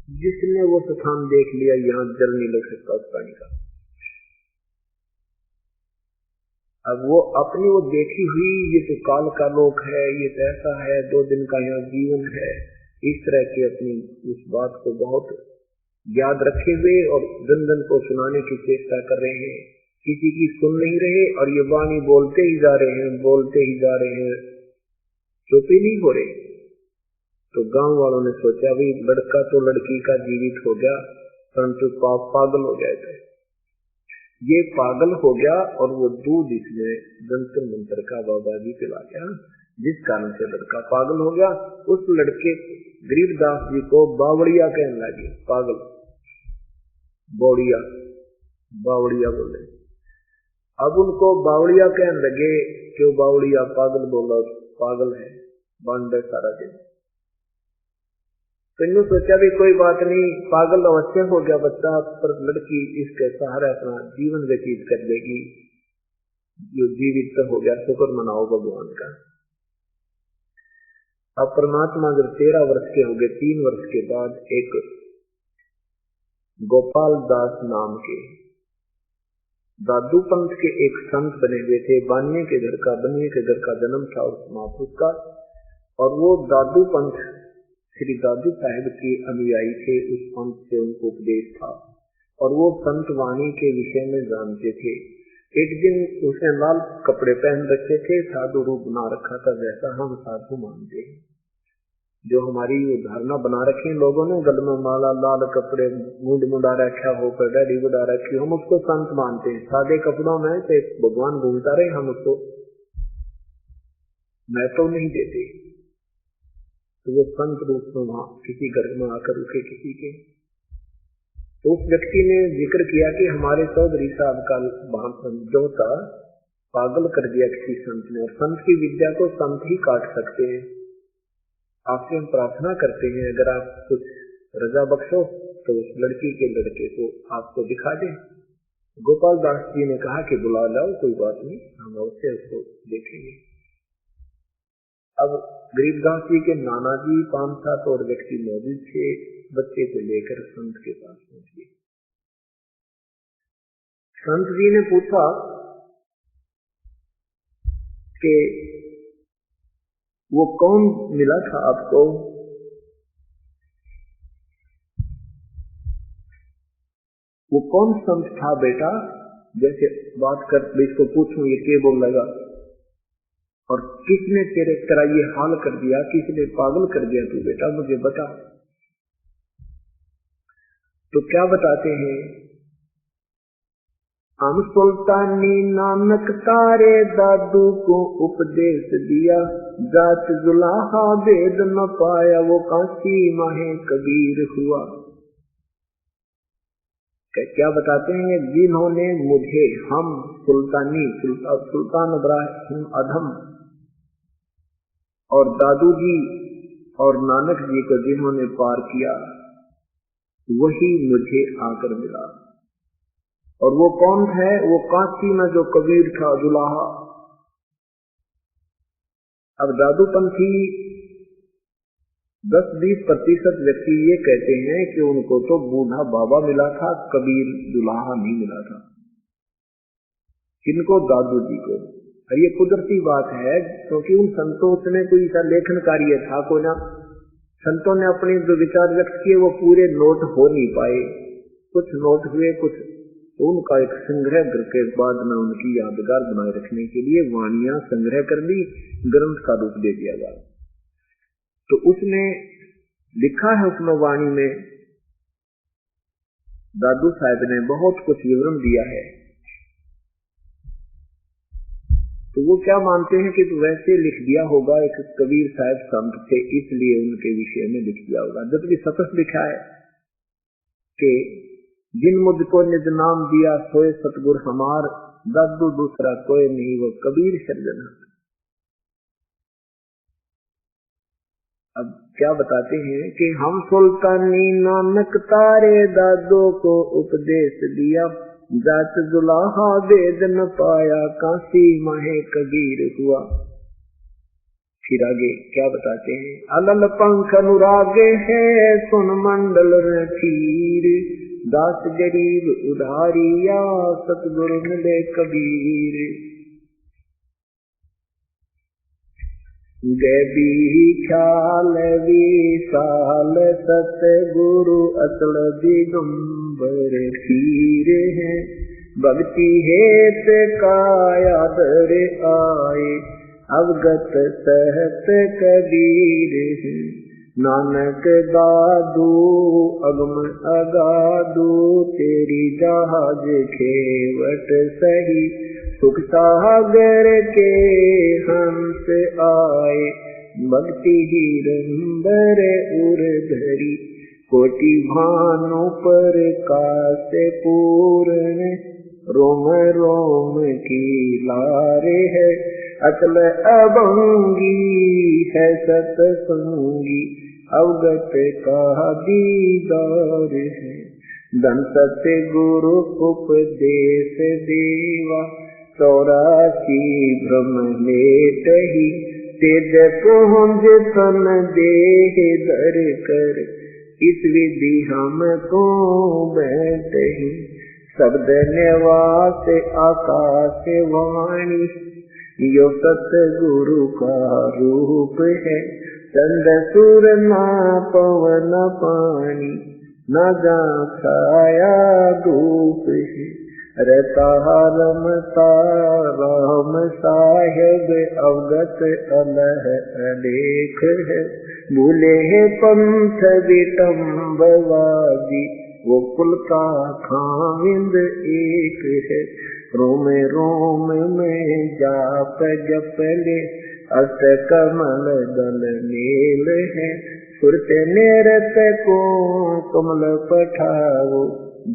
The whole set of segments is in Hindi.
जिसने वो स्थान देख लिया यहाँ जल नहीं लग सकता उस पानी का। अब वो अपनी वो देखी हुई ये तो काल का लोक है, ये तो ऐसा है, 2 दिन का यहाँ जीवन है, इस तरह की अपनी उस बात को बहुत याद रखे हुए और जन जन को सुनाने की चेष्टा कर रहे हैं, किसी की सुन नहीं रहे और ये वाणी बोलते ही जा रहे हैं, बोलते ही जा रहे हैं, चुप ही नहीं हो रहे। तो गांव वालों ने सोचा भाई लड़का तो लड़की का जीवित हो गया, परंतु पागल हो गया थे। ये पागल हो गया और वो दूध इसमें जंतर मंतर का बाबा जी पिला गया, जिस कारण से लड़का पागल हो गया। उस लड़के गरीबदास जी को बावड़िया कहने लगे, पागल, बौड़िया, बावड़िया बोले। अब उनको बावड़िया कहने लगे, क्यों बावड़िया, पागल बोला, पागल है, बांधे सारा दिन। तो इन्होंने सोचा भी कोई बात नहीं, पागल अवश्य हो गया बच्चा, पर लड़की इसके सहारे अपना जीवन व्यतीत कर देगी, जो जीवित तो हो गया, शुक्र मनाओ भगवान का। अब परमात्मा जब 13 वर्ष के हो गए, 3 वर्ष के बाद एक गोपाल दास नाम के दादू पंथ के एक संत बने हुए थे। बनिए के घर का जन्म था उस महापुरुष का, और वो दादू पंथ श्री दादू साहेब के अनुयायी थे। उस पंथ से उनको उपदेश था और वो संत वाणी के विषय में जानते थे। एक दिन उसने लाल कपड़े पहन रखे थे, साधु रूप बना रखा था, जैसा हम साधु मानते हैं, जो हमारी धारणा बना रखी लोगों ने, गल में माला, लाल कपड़े, मुंड मुंडा रखा हो, दाढ़ी बुढ़ा रखी, हम उसको संत मानते हैं। सादे कपड़ों में से भगवान घूमता रहे, हम उसको मैं तो नहीं देते। तो वो संत रूप में वहां किसी घर में आकर रुके किसी के, तो उस व्यक्ति ने जिक्र किया कि हमारे चौधरी साहब का जो था पागल कर दिया किसी संत ने, और संत की विद्या को संत ही काट सकते हैं। आपसे हम प्रार्थना करते हैं अगर आप कुछ रजा बख्शो तो उस लड़की के लड़के को आपको दिखा दें। गोपाल दास जी ने कहा कि बुला लाओ, कोई बात नहीं, हम अवश्य उसको देखेंगे। अब गरीबदास जी के नाना जी 5-7 और व्यक्ति मौजूद थे, बच्चे को लेकर संत के पास पहुंच गए। संत जी ने पूछा कि वो कौन मिला था आपको? वो कौन संत था बेटा? जैसे बात कर इसको पूछूं ये क्या बोल लगा, और किसने तेरे तरह ये हाल कर दिया, किसने पागल कर दिया तू बेटा, मुझे बता। तो क्या बताते हैं, हम सुल्तानी नानक तारे दादू को उपदेश दिया, जात जुलाहा भेद न पाया, वो काशी माहे कबीर हुआ। क्या बताते हैं, जिन्होंने मुझे, हम सुल्तानी, सुल्तान इब्राहिम अधम और दादू जी और नानक जी को जिन्होंने पार किया, वही मुझे आकर मिला। और वो कौन है? वो काशी में जो कबीर था, जुलाहा। अब दादू पंथी 10-20% व्यक्ति ये कहते हैं कि उनको तो बूढ़ा बाबा मिला था, कबीर जुलाहा नहीं मिला था। किनको? दादू जी को। और ये कुदरती बात है, क्योंकि उन संतों में कोई ऐसा लेखन कार्य था को ना, संतों ने अपने जो विचार व्यक्त किए वो पूरे नोट हो नहीं पाए, कुछ नोट हुए, कुछ तो उनका एक संग्रह के बाद में उनकी यादगार बनाए रखने के लिए वाणियां संग्रह कर ली, ग्रंथ का रूप दे दिया गया। तो उसमें लिखा है, उसमें वाणी में दादू साहब ने बहुत कुछ विवरण दिया है। तो वो क्या मानते हैं कि तो वैसे लिख दिया होगा, एक कबीर साहब संत थे इसलिए उनके विषय में लिख दिया होगा, जबकि सतत लिखा है कि जिन मुझको निज नाम दिया सोए सतगुर हमार, दादू दूसरा कोई नहीं वो कबीर सर्जना। अब क्या बताते हैं कि हम सुल्तानी नानक तारे दादो को उपदेश दिया, जात जुलाहा वेद न पाया, काशी माहे कबीर हुआ। फिर आगे क्या बताते हैं, अलल पंख अनुरागे है सुन मंडल रणधीर, दास गरीब उधारिया सतगुरु मिले कबीर। गैबी ख्याल विशाल सतगुरु असल दिगंबर खीर है, भक्ति हेत काया दर आए अवगत सहत कबीर है। नानक दादू अगम अगादू तेरी जहाज खेवट सही, सुख सागर के हंस आए भक्ति हिरंबर उर धरी, कोटि भानु पर काश पूर्ण रोम रोम की लारे है, अचल अभंगी है सतसंगी अवगत का दीदार है। धन सत्य गुरु उपदेश देवा 84 भ्रम लेत ही, तेज पहुँच तन देह दर कर इस विधि हमको बैठ ही। शब्द निवास आकाश वाणी यो सतगुरु का रूप है, चंद सूर ना पवन पानी न जा छाया धूप है। रहता रमता राम साहेब अवगत अलह अलेख है, भूले है पंथ विटम्बवादी वो कुल का खाविंद एक है। रोम रोम में जाप जप ले अष्ट कमल दल मेल है, सुरत निरत को कमल पठाओ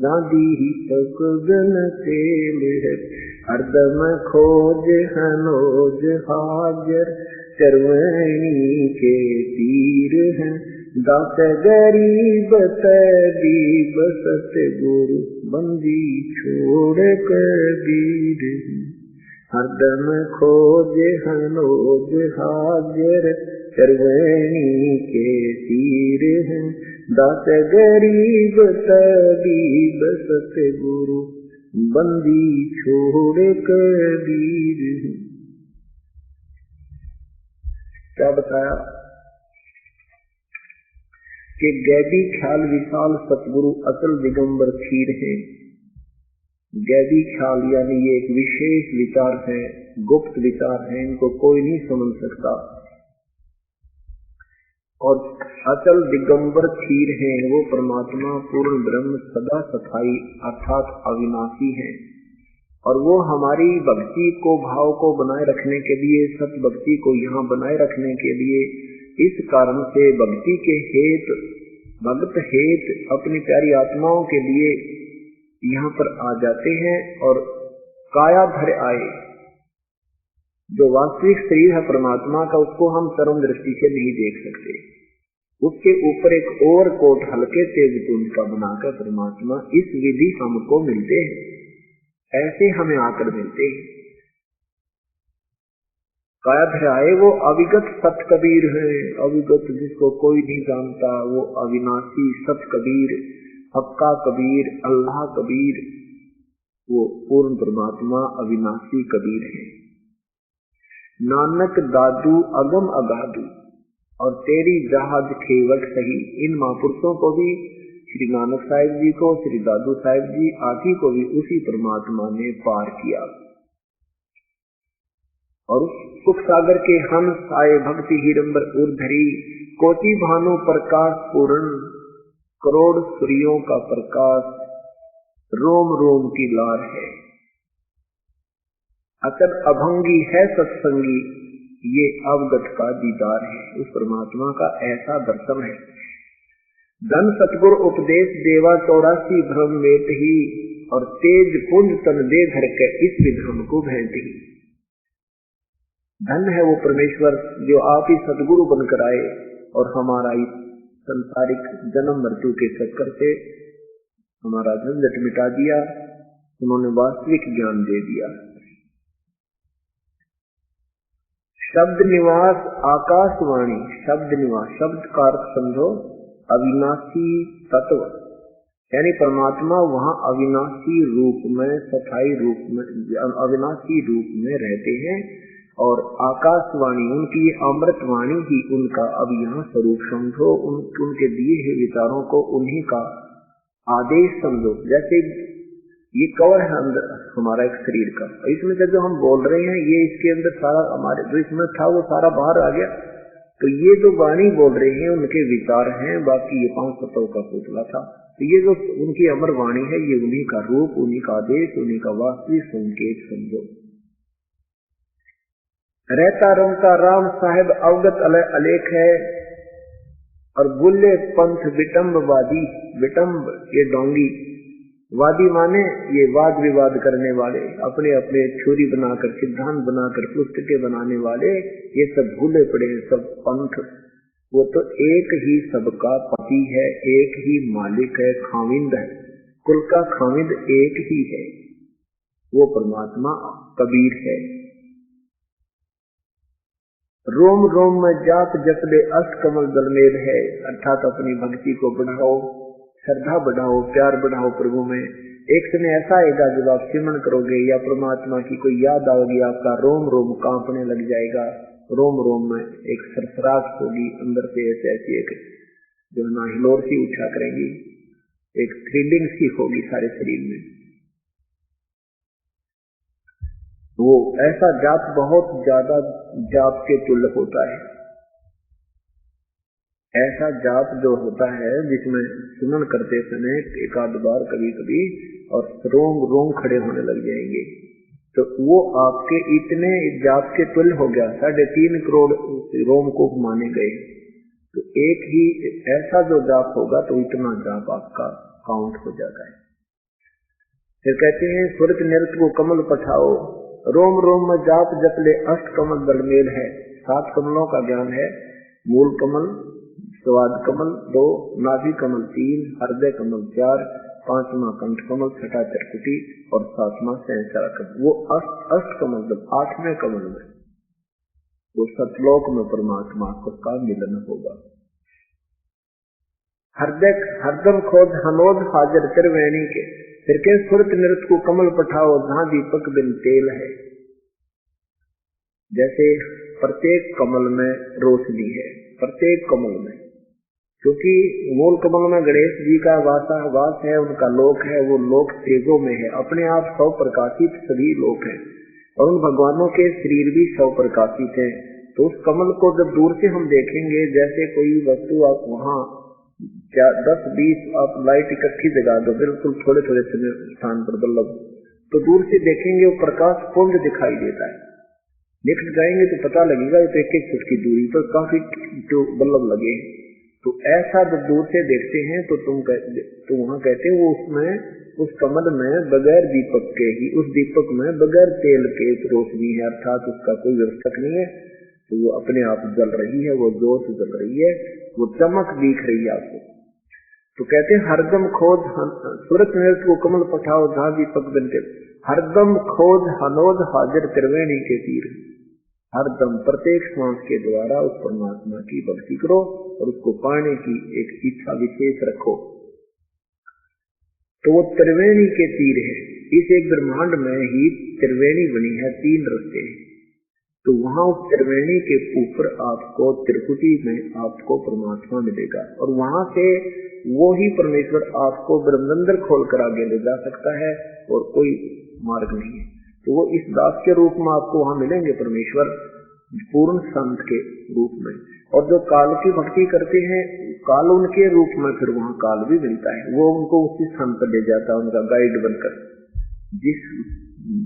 गांधी ही सकुगन तेल है। हरदम खोज हनोज हाजर चरवैनी के तीर है, दास गरीब तबीब सतगुरु बंदी छोड़ कबीर। हरदम खोज हनोज हाजर चरवैनी के तीर है, दास गरीब तबीब सतगुरु बंदी छोड़ कबीर। क्या बताया कि गैबी ख्याल विशाल सतगुरु असल दिगंबर खीर है। गैबी ख्याल यानी ये एक विशेष विचार है, गुप्त विचार है, इनको कोई नहीं समझ सकता। और अचल दिगंबर खीर है वो परमात्मा पूर्ण ब्रह्म सदा सफाई अर्थात अविनाशी है। और वो हमारी भक्ति को भाव को बनाए रखने के लिए, सत भक्ति को यहाँ बनाए रखने के लिए, इस कारण से भक्ति के हेत भक्त हेत अपनी प्यारी आत्माओं के लिए यहाँ पर आ जाते हैं। और कायाधर आए, जो वास्तविक शरीर है परमात्मा का, उसको हम चरम दृष्टि से नहीं देख सकते। उसके ऊपर एक और कोट हल्के तेज पुंज का बनाकर परमात्मा इस विधि हमको मिलते हैं, ऐसे हमें आकर मिलते हैं। कायाधर आए वो अविगत सत कबीर है, अविगत जिसको कोई नहीं जानता, वो अविनाशी सत कबीर, हक्का कबीर, अल्लाह कबीर, वो पूर्ण परमात्मा अविनाशी कबीर है। नानक दादू अगम अगादू और तेरी जहाज खेवट सही। इन महापुरुषों को भी, श्री नानक साहिब जी को, श्री दादू साहिब जी आदि को भी उसी परमात्मा ने पार किया। और उस सुख सागर के हंस आए भक्ति हिरंबर उर्धरी, कोटि भानु प्रकाश पूर्ण, करोड़ सूर्यों का प्रकाश, रोम रोम की लार है। अचल अभंगी है सत्संगी, ये अवगत का दीदार है। उस परमात्मा का ऐसा दर्शन है। धन सतगुरु उपदेश देवा 84 भ्रम मेट ही, और तेज पुंज तन दे धर के इस विधम को भेंट ही। धन है वो परमेश्वर जो आप ही सतगुरु बनकर आए और हमारा इस संसारिक जन्म मृत्यु के चक्कर से हमारा झंझट मिटा दिया। उन्होंने वास्तविक ज्ञान दे दिया। शब्द निवास आकाशवाणी। शब्द निवास, शब्द का अर्थ समझो अविनाशी तत्व, यानी परमात्मा वहां अविनाशी रूप में, सफाई रूप में, अविनाशी रूप में रहते हैं। और आकाशवाणी उनकी अमृतवाणी ही उनका अब यहाँ स्वरूप समझो। उनके दिए हुए विचारों को उन्हीं का आदेश समझो। जैसे ये कवर है अंदर हमारा एक शरीर का, इसमें से जो हम बोल रहे हैं ये इसके अंदर सारा हमारे जो इसमें था वो सारा बाहर आ गया। तो ये जो वाणी बोल रहे हैं उनके विचार हैं, बाकी ये 5 तत्वों का पुतला था। तो ये जो उनकी अमर वाणी है ये उन्हीं का रूप, उन्हीं का आदेश, उन्हीं का वास्तविक संकेत समझो। रहता रंगता राम साहेब अवगत अलेख है। और बुल्ले पंथ विटम्बवादी, विटम्ब ये डोंगी, वादी माने ये वाद विवाद करने वाले, अपने अपने थ्योरी बनाकर, सिद्धांत बनाकर, पुस्तकें बनाने वाले, ये सब भूले पड़े हैं सब पंथ। वो तो एक ही सबका पति है, एक ही मालिक है, खाविंद है, कुल का खाविंद एक ही है, वो परमात्मा कबीर है। रोम रोम में जाप जपले अष्ट कमल दलमेल है, अर्थात अपनी भक्ति को बढ़ाओ, श्रद्धा बढ़ाओ, प्यार बढ़ाओ प्रभु में। एक समय ऐसा आएगा जब आप सिमरन करोगे या परमात्मा की कोई याद आओगी, आपका रोम रोम कांपने लग जाएगा, रोम रोम में एक सरसराहट होगी, अंदर से ऐसी एक जो ना हिलोर सी उठा करेंगी, एक थ्रिलिंग सी होगी सारे शरीर में। वो ऐसा जाप बहुत ज्यादा जाप के तुल्य होता है। ऐसा जाप जो होता है जिसमें सुमन करते समय एक आध बार कभी कभी और रोम रोम खड़े होने लग जाएंगे, तो वो आपके इतने जाप के तुल्य हो गया। 3.5 करोड़ रोम को माने गए, तो एक ही ऐसा जो जाप होगा तो इतना जाप आपका काउंट हो जाता है। फिर कहते हैं सुरत नृत्य को कमल पठाओ, रोम रोम में जाप जपले अष्ट कमल दलमेल है। 7 कमलों का ज्ञान है, मूल कमल, स्वाद कमल 2, नाभि कमल 3, हृदय कमल 4, 5वां कंठ कमल, 6वां त्रिकुटी और 7वां सहस्रार कमल। वो अष्ट कमल जब 8वें कमल में वो सतलोक में परमात्मा का मिलन होगा। हृदय हरदम खोज हनोद हाजिर त्रिवेणी के, फिर के सुरत नृत्य को कमल पठाओ जहां दीपक बिन तेल है। जैसे प्रत्येक कमल में रोशनी है, प्रत्येक कमल में, क्योंकि मूल कमल में गणेश जी का वास है, उनका लोक है, वो लोक तेजों में है, अपने आप 100 प्रकाशित सभी लोक हैं, और उन भगवानों के शरीर भी 100 प्रकाशित है। तो उस कमल को जब दूर से हम देखेंगे, जैसे कोई वस्तु आप वहां 10-20 आप लाइट इकट्ठी जगा दो बिल्कुल थोड़े थोड़े समय स्थान पर बल्लभ, तो दूर से देखेंगे वो प्रकाश पुंज दिखाई देता है। निकट जाएंगे तो पता लगेगा तो 1-1 फुट की दूरी पर काफी जो बल्लभ लगे। तो ऐसा जब दूर से देखते हैं तो तो वहां कहते हैं वो उसमें उस कमल में बगैर दीपक के ही, उस दीपक में बगैर तेल के रोशनी है, अर्थात उसका कोई व्यवस्थक नहीं है, तो वो अपने आप जल रही है, वो जोर से जल रही है, वो चमक दिख रही है आपको। तो कहते हैं हरदम खोज सूरत नृत्य को कमल पठाओ जहां दीपक बनते, हरदम खोज हनोद हाजिर त्रिवेणी के तीर। हरदम प्रत्येक श्वास के द्वारा उस परमात्मा की भक्ति करो और उसको पाने की एक इच्छा विशेष रखो। तो वो त्रिवेणी के तीर है। इस एक ब्रह्मांड में ही त्रिवेणी बनी है, 3 रास्ते हैं। तो वहां उस त्रिवेणी के ऊपर आपको त्रिकुटी में आपको परमात्मा मिलेगा, और वहां से वो ही परमेश्वर आपको ब्रह्मंदर खोलकर आगे ले जा सकता है, और कोई मार्ग नहीं है। तो वो इस दास के रूप में आपको वहां मिलेंगे परमेश्वर, पूर्ण संत के रूप में। और जो काल की भक्ति करते हैं, काल उनके रूप में फिर वहां काल भी मिलता है, वो उनको उसी संत ले जाता है, उनका गाइड बनकर। जिस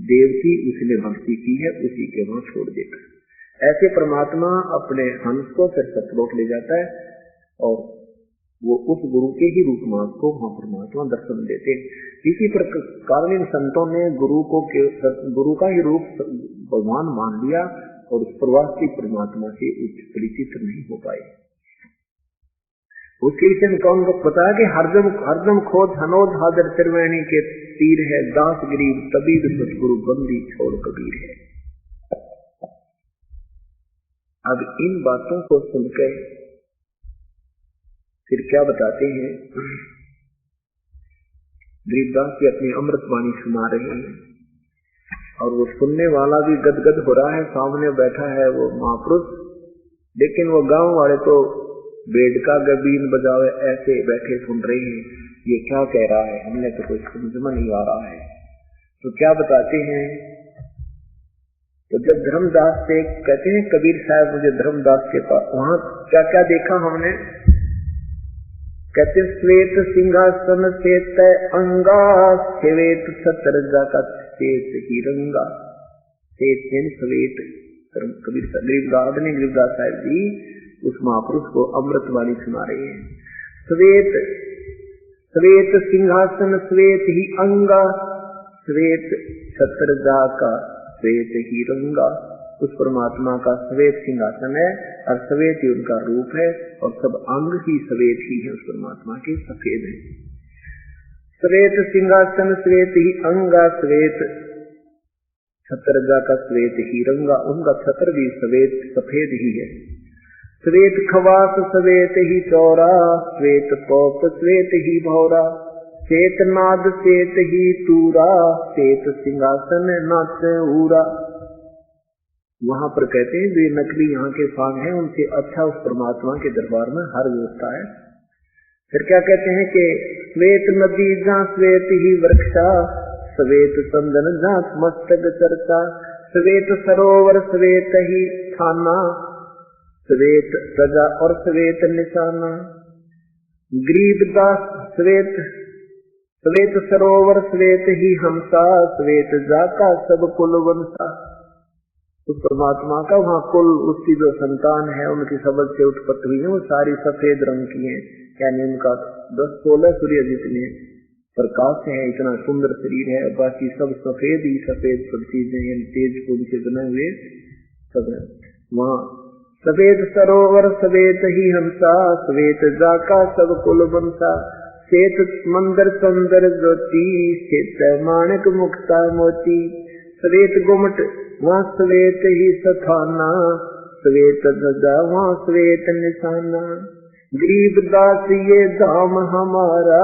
देव की उसने भक्ति की है उसी के वहां छोड़ देता है। ऐसे परमात्मा अपने हंस को फिर सतलोक ले जाता है, और वो उस गुरु के ही रूप में आपको वहां परमात्मा दर्शन देते हैं। इसी प्रकार इन संतों ने गुरु का ही रूप भगवान मान लिया, और उस प्रवासी परमात्मा से परिचित नहीं हो पाए। उसके विषय में कौन बताया कि हरदम खोज हनोद हाजिर त्रिवेणी के तीर है, दास गरीब तबीर सतगुरु बंदी छोड़ कबीर है। अब इन बातों को सुनकर फिर क्या बताते हैं, गरीबदास जी अपनी अमृतवाणी सुना रहे हैं और वो सुनने वाला भी गदगद हो रहा है। सामने बैठा है वो महापुरुष, लेकिन वो गांव वाले तो बेड का गबीन बजावे ऐसे बैठे सुन रहे हैं, ये क्या कह रहा है, हमने तो कुछ समझ में नहीं आ रहा है। तो क्या बताते हैं, तो जब धर्मदास से कहते हैं कबीर साहब मुझे धर्मदास के पास, वहां क्या क्या देखा हमने, कहते श्वेत सिंहासन से तय अंगा, श्वेत सतरजा का श्वेत ही रंगा, श्वेत कबीर गरीबदास साहब जी उस महापुरुष को अमृतवाणी सुना रहे हैं। श्वेत श्वेत सिंहासन श्वेत ही अंगा, श्वेत सतरजा का श्वेत ही रंगा, उस परमात्मा का श्वेत सिंहासन है और श्वेत ही उनका रूप है और सब अंग ही श्वेत ही है, उस परमात्मा के सफेद है। श्वेत सिंहासन श्वेत ही अंगा, श्वेत छत्रजा का श्वेत ही रंगा, उनका छत्र भी श्वेत सफेद ही है। श्वेत खवास श्वेत ही चौरा, श्वेत पौप श्वेत ही भौरा, श्वेत नाद श्वेत ही तूरा, श्वेत सिंहासन नाच ऊरा। वहां पर कहते हैं जो ये नकली यहाँ के सांग हैं उनसे अच्छा उस परमात्मा के दरबार में हर व्यवस्था है। फिर क्या कहते हैं कि श्वेत नदी जहाँ श्वेत ही वृक्षा, श्वेत चंदन जहाँ मस्तक चर्चा, श्वेत सरोवर श्वेत ही थाना, श्वेत सजा और श्वेत निशाना। गरीबदास श्वेत श्वेत सरोवर श्वेत ही हमसा, श्वेत जाका सब कुल वंशा। उस परमात्मा का वहाँ कुल उसकी जो संतान है उनकी सबद से उत्पत्ति हुई है वो सारी सफेद रंग की है, यानी उनका 10-16 सूर्य जितने प्रकाश है, इतना सुंदर शरीर है, बाकी सब सफेद ही सफेद सब चीजें तेज कुंभ से बने हुए सब है। वहाँ श्वेत सरोवर श्वेत ही हमसा, श्वेत जाका सब कुल वंशा, श्वेत मंदिर सुंदर ज्योति, श्वेत माणक मुक्ता मोती, श्वेत गुमट वहाँ श्वेत ही सथाना, श्वेत ध्वजा वहाँ श्वेत निशाना। गरीबदास ये धाम हमारा,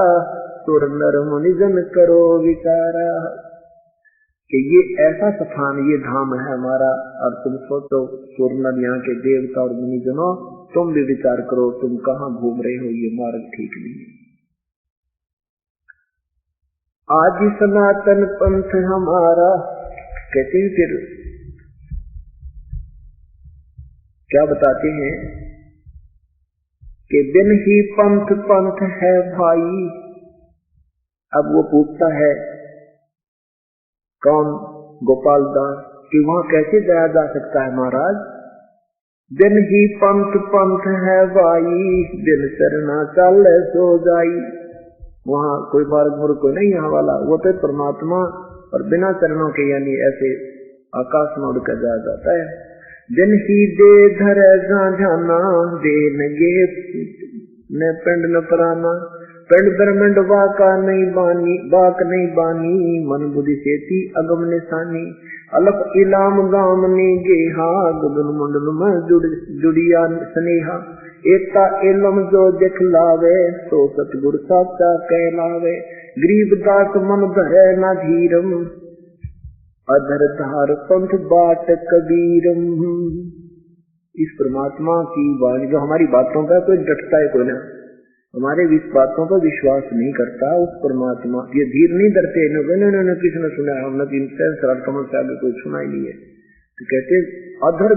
सुर नर मुनि जन करो विचारा, कि ये ऐसा स्थान ये धाम है हमारा, और तुम सोचो सुर नर यहाँ के देवता और मुनिजनों तुम भी विचार करो तुम कहाँ घूम रहे हो, ये मार्ग ठीक नहीं है। आज सनातन पंथ हमारा, कहते हैं फिर क्या बताते हैं कि बिन ही पंथ पंथ है भाई। अब वो पूछता है कौन, गोपाल दास, कि वहां कैसे जाया जा सकता है महाराज, बिन ही पंथ पंथ है भाई, बिन चरना चल सो जाई। वहाँ कोई मार्ग मुर्ग कोई नहीं यहाँ वाला, वो तो परमात्मा और बिना चरणों के यानी ऐसे आकाश में उड़कर जाया जाता है। दिन ही दे धर जाना, दे नगे न पिंड न पराना, पिंड ब्रह्मंड वाका नहीं बानी, बाक नहीं बानी, मन बुद्धि सेती अगम निशानी, अलप इलाम गाम ने गेहा, गगन मंडल में जुड़िया स्नेहा, एकता एलम जो दिखलावे, सो सतगुर साचा कहलावे। गरीबदास मन धरे न धीरम, अधर धार पंथ बाट कबीरम। इस परमात्मा की वाणी जो हमारी बातों पर कोई डटता है कोई ना, हमारे इस बातों पर विश्वास नहीं करता, उस परमात्मा ये धीर नहीं डरते, न किसने सुना है, हमने कमल से आगे कोई सुना ही नहीं है। तो कहते अधर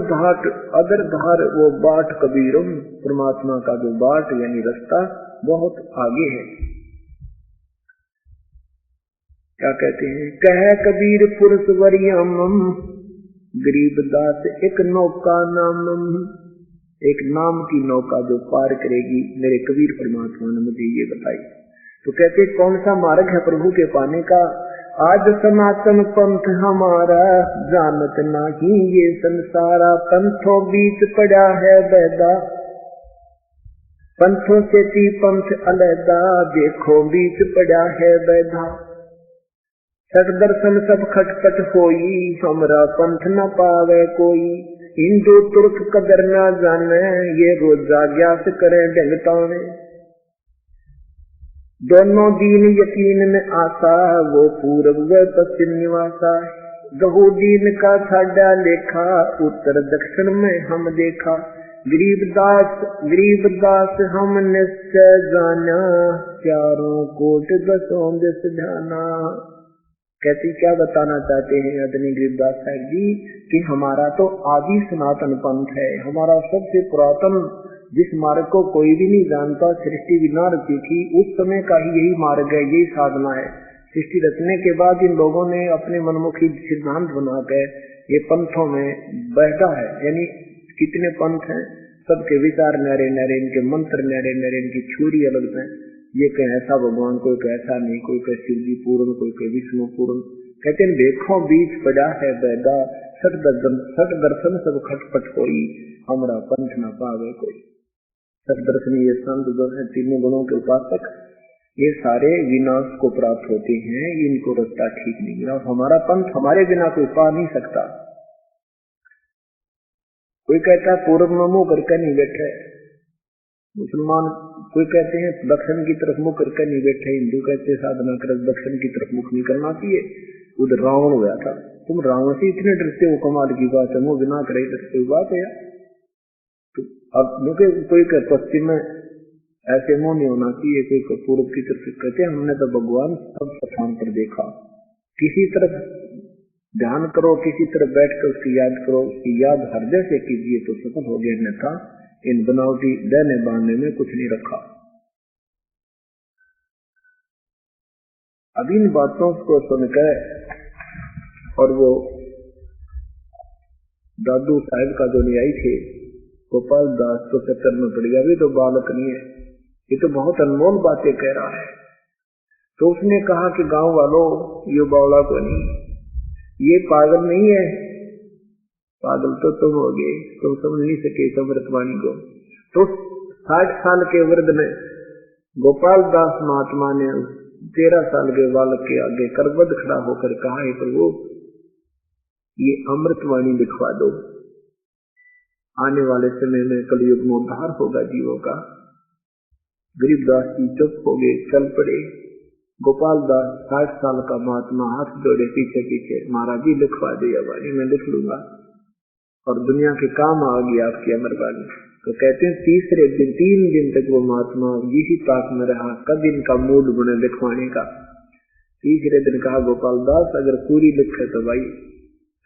धार वो बाट कबीरम, परमात्मा का जो बाट यानी रास्ता बहुत आगे है। क्या कहते हैं, कह कबीर पुरुष वरियम, गरीबदास एक नौका नामम, एक नाम की नौका जो पार करेगी, मेरे कबीर परमात्मा ने मुझे ये बताई। तो कहते कौन सा मार्ग है प्रभु के पाने का, आज सनातन पंथ हमारा, जानत नहीं ये संसारा, पंथों बीच पड़ा है बैदा, पंथों से ती पंथ अलैदा, देखो बीच पड़ा है बैदा। सत दर्शन सब खटपट होई, हमरा पंथ न पावे कोई, हिंदू तुर्क कदर ना जाने, ये रोजा ज्ञात करे ढंगताने। दोनों दीन यकीन में आसा, वो पूर्व व पश्चिम निवासा। गहू दीन का साडा लेखा, उत्तर दक्षिण में हम देखा। गरीबदास हम निश्चय जाना, चारों कोट दसों दिस ध्याना। कहती क्या बताना चाहते हैं आदरणीय गरीबदास साहब जी कि हमारा तो आदि सनातन पंथ है, हमारा सबसे पुरातन, जिस मार्ग को कोई भी नहीं जानता, सृष्टि विना रची थी, उस समय का ही यही मार्ग है, यही साधना है। सृष्टि रचने के बाद इन लोगों ने अपने मनमुखी सिद्धांत बनाकर ये पंथों में बहता है। यानी कितने पंथ हैं, सबके विचार न्यारे न्यारे, इनके मंत्र न्यारे न्यारे, इनकी छुरी अलग है। ये कहे ऐसा भगवान, कोई कहे ऐसा नहीं, कोई कहे शिव जी पूर्ण, कोई कहे विष्णु पूर्ण। कहते हैं देखो बीच पड़ा है बैदा, सठ दर्शन सब खटपट कोई, हमारा पंथ न पावे कोई। सठ दर्शन ये संत जो है तीनों गुणों के उपासक, ये सारे विनाश को प्राप्त होते हैं, इनको रास्ता ठीक नहीं है। और हमारा पंथ हमारे बिना कोई पा नहीं सकता। कोई कहता है पूर्व में मुंह करके नहीं बैठे मुसलमान, कोई कहते हैं दक्षिण की तरफ मुंह करके नहीं बैठे हिंदू, कहते साधना कर दक्षिण की तरफ मुख नहीं करना चाहिए। उधर रावण हुआ था, तुम रावण से इतने डरते हो, कमाल की बात है, मुंह बिना करे डरते हुए बात है। तो अब कोई पश्चिम में ऐसे मुंह नहीं होना चाहिए, कोई पूर्व की तरफ कहते हैं। हमने तो भगवान सब स्थान पर देखा, किसी तरफ ध्यान करो, किसी तरफ बैठकर उसकी याद करो, उसकी याद हृदय से कीजिए तो सफल हो गए, अन्यथा इन बनावटी देने बांधने में कुछ नहीं रखा। अब इन बातों को सुनकर और वो दादू साहब का जो न्यायी थे गोपाल दास तो चक्कर में पड़ गया, अभी तो बालक नहीं है, ये तो बहुत अनमोल बातें कह रहा है। तो उसने कहा कि गांव वालों, ये बावला को नहीं, ये पागल नहीं है, पागल तो तुम हो गए, तुम समझ नहीं सके अमृतवाणी को। तो 60 साल के वृद्ध ने गोपाल दास महात्मा ने 13 साल के बालक के आगे करबद्ध खड़ा होकर कहा, है प्रभु ये अमृतवाणी लिखवा दो, आने वाले समय में कलयुग में उद्धार होगा जीवों का। गरीबदास जी चुप हो गए, चल पड़े। गोपाल दास 60 साल का महात्मा हाथ जोड़े पीछे पीछे, महाराज जी लिखवा दे वाणी, मैं लिख लूंगा और दुनिया के काम आ गई आपकी अमरवाणी। तो कहते हैं तीसरे दिन 3 दिन तक वो महात्मा यही ताक में रहा, कब इनका मूड बने लिखवाने का। तीसरे दिन कहा गोपाल दास अगर पूरी लिखे तो भाई,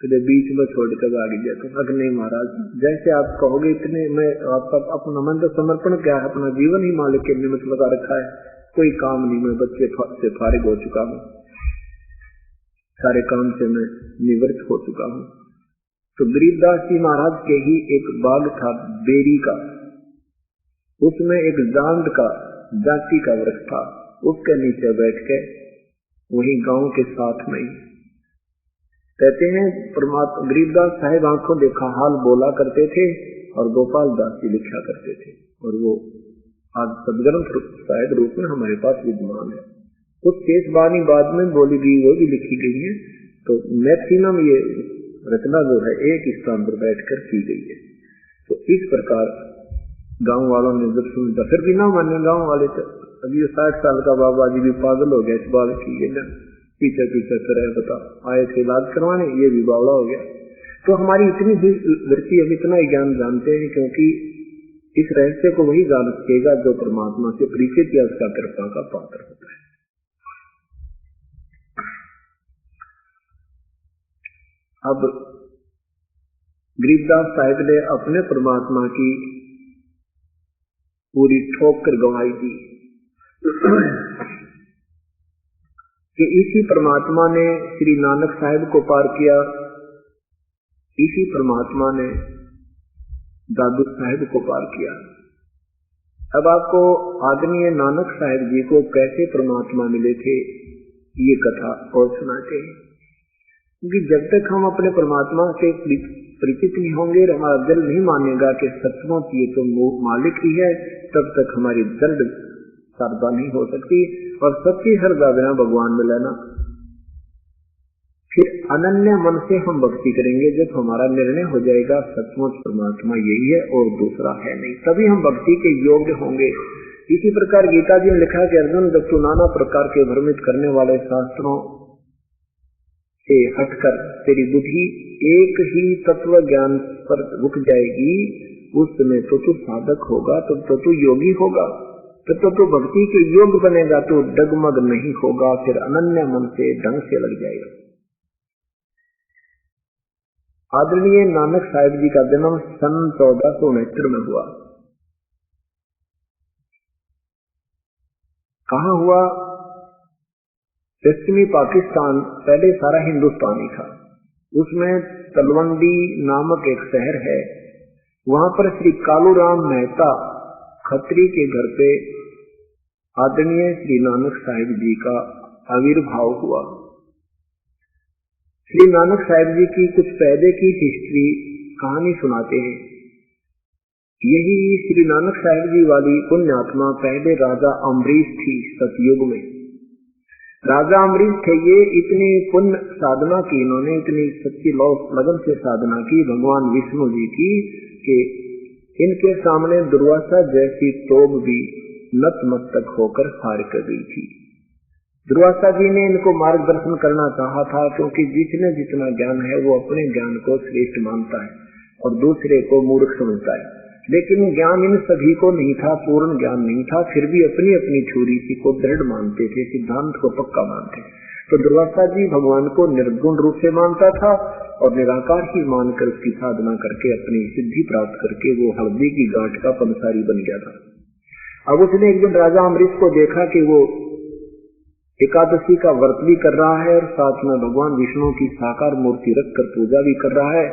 कदे बीच में छोड़ कर भाग गया तो अगर नहीं महाराज जैसे आप कहोगे इतने, मैं आपका अपना मन तो समर्पण क्या है, अपना जीवन ही मालिक के निमित्त लगा रखा है, कोई काम नहीं, मैं बच्चे से फारिग हो चुका हूँ, सारे काम से मैं निवृत्त हो चुका हूँ। तो गरीबदास जी महाराज के ही एक बाग था बेरी का, उसमें एक जांद का जाति का वृक्ष था, उसके नीचे बैठ के वही गांव के साथ में कहते हैं परमात्मा गरीबदास साहेब आंखों देखा हाल बोला करते थे और गोपाल दास जी लिखा करते थे, और वो आज सदग्रंथ शायद रूप में हमारे पास विद्यमान है। कुछ शेष वाणी बाद में बोली गई वो भी लिखी गई है, तो मैक्सिमम ये रचना जो है एक स्थान पर बैठकर की गई है। तो इस प्रकार गांव वालों ने जब सुनता, फिर भी ना माने गांव वाले, तो अभी 60 साल का बाबा जी भी पागल हो गया इस बात की, पीछे पीछे फिर बता आए थे इलाज करवाने, ये भी बावड़ा हो गया। तो हमारी इतनी वृत्ति, हम इतना ही ज्ञान जानते हैं क्योंकि इस रहस्य को वही जान सकेगा जो परमात्मा से परिचित या उसका कृपा का पात्र होता है। अब गरीबदास साहिब ने अपने परमात्मा की पूरी ठोक कर गवाही दी कि इसी परमात्मा ने श्री नानक साहिब को पार किया, इसी परमात्मा ने दादू साहिब को पार किया। अब आपको आदरणीय नानक साहिब जी को कैसे परमात्मा मिले थे ये कथा और सुनाते हैं, क्योंकि जब तक हम अपने परमात्मा से परिचित नहीं होंगे, हमारा दिल नहीं मानेगा कि सचमुच ये तो मालिक ही है, तब तक हमारी दर्द श्रद्धा नहीं हो सकती। और सच्ची श्रद्धा बिना भगवान में लेना फिर अनन्य मन से हम भक्ति करेंगे। जब हमारा निर्णय हो जाएगा सचमुच परमात्मा यही है और दूसरा है नहीं, तभी हम भक्ति के योग्य होंगे। इसी प्रकार गीता जी ने लिखा कि अर्जुन, जब तू नाना प्रकार के भ्रमित करने वाले शास्त्रों से हटकर तेरी बुद्धि एक ही तत्व ज्ञान पर रुक जाएगी, उस समय तो तू साधक होगा, तो तू योगी होगा, तो तू भक्ति के योग्य बनेगा, तो डगमग नहीं होगा, फिर अनन्य मन से ढंग से लग जाएगा। आदरणीय नानक साहिब जी का जन्म सन 1469 में हुआ। कहाँ हुआ? पश्चिमी पाकिस्तान, पहले सारा हिंदुस्तान ही था। उसमें तलवंडी नामक एक शहर है, वहां पर श्री कालूराम मेहता खत्री के घर पे आदरणीय श्री नानक साहिब जी का आविर्भाव हुआ। श्री नानक साहिब जी की कुछ पहले की हिस्ट्री कहानी सुनाते हैं। यही श्री नानक साहिब जी वाली पुण्यात्मा पहले राजा अम्बरीश थी। सतयुग में राजा अम्बरीश थे, ये इतनी पुण्य साधना की, इन्होंने इतनी सच्ची लगन से साधना की भगवान विष्णु जी की कि इनके सामने दुर्वासा जैसी तोप भी नतमस्तक होकर हार कर गई थी। दुर्वासा जी ने इनको मार्गदर्शन करना चाहा था, क्योंकि जिसने जितना ज्ञान है वो अपने ज्ञान को श्रेष्ठ मानता है और दूसरे को मूर्ख समझता है। लेकिन ज्ञान इन सभी को नहीं था, पूर्ण ज्ञान नहीं था, फिर भी अपनी अपनी छुरी को दृढ़ मानते थे, सिद्धांत को पक्का मानते। तो दुर्वासा जी भगवान को निर्गुण रूप से मानता था और निराकार ही मानकर उसकी साधना करके अपनी सिद्धि प्राप्त करके वो हल्दी की गांठ का पंसारी बन गया था। अब उसने एक दिन राजा अम्बरीश को देखा कि वो एकादशी का व्रत भी कर रहा है और साथ में भगवान विष्णु की साकार मूर्ति रखकर पूजा भी कर रहा है।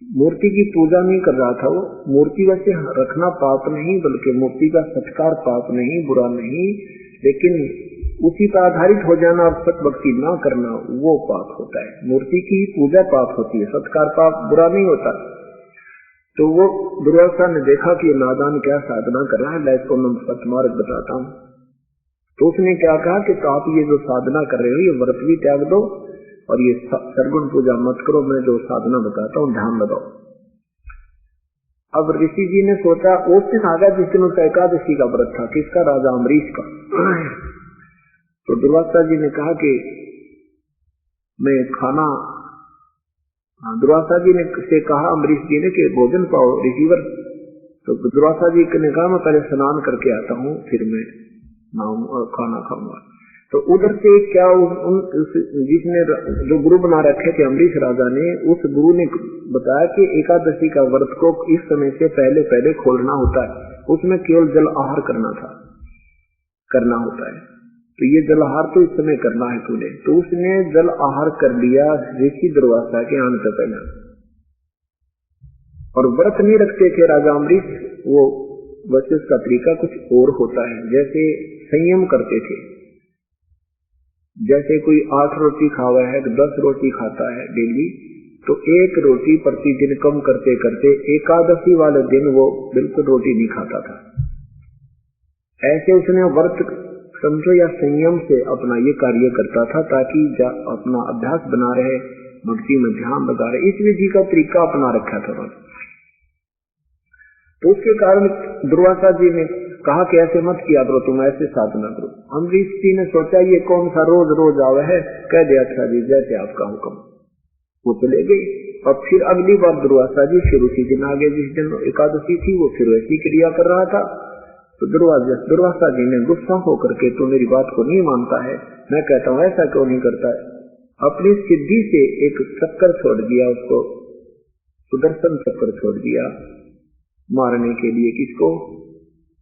मूर्ति की पूजा नहीं कर रहा था वो, मूर्ति वैसे रखना पाप नहीं, बल्कि मूर्ति का सत्कार पाप नहीं, बुरा नहीं, लेकिन उसी पर आधारित हो जाना और सत भक्ति ना करना वो पाप होता है। मूर्ति की पूजा पाप होती है, सत्कार पाप बुरा नहीं होता। तो वो दुर्वासा ने देखा कि नादान क्या साधना कर रहा है, मैं इसको मैं सत्मार्ग बताता हूँ। तो उसने क्या कहा कि तो आप ये जो साधना कर रहे हो ये व्रत भी त्याग दो और ये सर्वगुण पूजा मत करो, मैं जो साधना बताता हूँ ध्यान लगाओ। अब ऋषि जी ने सोचा, उस दिन आगा जिस दिन उसका एकादशी का व्रत था, किसका? राजा अम्बरीश का। तो दुर्वासा जी ने कहा कि मैं खाना, दुर्वासा जी ने से कहा अम्बरीश जी ने कि भोजन पाओ ऋषिवर। तो दुर्वासा जी ने कहा मैं पहले स्नान करके आता हूँ, फिर मैं खाना खाऊंगा। तो उधर से क्या जिसने जो गुरु बना रखे थे अम्बरीश राजा ने, उस गुरु ने बताया कि एकादशी का व्रत को इस समय से पहले पहले खोलना होता है, उसमें केवल जल आहार करना होता है। तो ये जल आहार तो इस समय करना है तूने। तो उसने जल आहार कर लिया ऋषि दुर्वासा के आने से पहले, और व्रत नहीं रखते थे राजा अम्बरीश। वो वैसे उसका तरीका कुछ और होता है, जैसे संयम करते थे। जैसे कोई 8 रोटी खावा है, 10 रोटी खाता है डेली, तो 1 रोटी प्रतिदिन कम करते करते एकादशी वाले दिन वो बिल्कुल रोटी नहीं खाता था। ऐसे उसने व्रत समझो या संयम से अपना ये कार्य करता था, ताकि अपना अभ्यास बना रहे, भक्ति में ध्यान लगा रहे। इस विधि का तरीका अपना रखा था। तो उसके कारण दुर्वासा जी ने कहा कि ऐसे मत किया करो, तुम ऐसे साधना करो। अम्बरीश जी ने सोचा ये कौन सा रोज रोज आवे है, कह दिया अच्छा जी जैसे आपका हुक्म। वो चले गए और फिर अगली बार दुर्वासा जी फिर उसी दिन आ गए जिस दिन एकादशी थी, वो फिर वैसी क्रिया कर रहा था। तो दुर्वासा जी ने गुस्सा होकर के तो मेरी बात को नहीं मानता है, मैं कहता हूँ ऐसा क्यों नहीं करता है, अपनी सिद्धि से एक चक्कर छोड़ दिया, उसको सुदर्शन चक्कर छोड़ दिया मारने के लिए। किसको?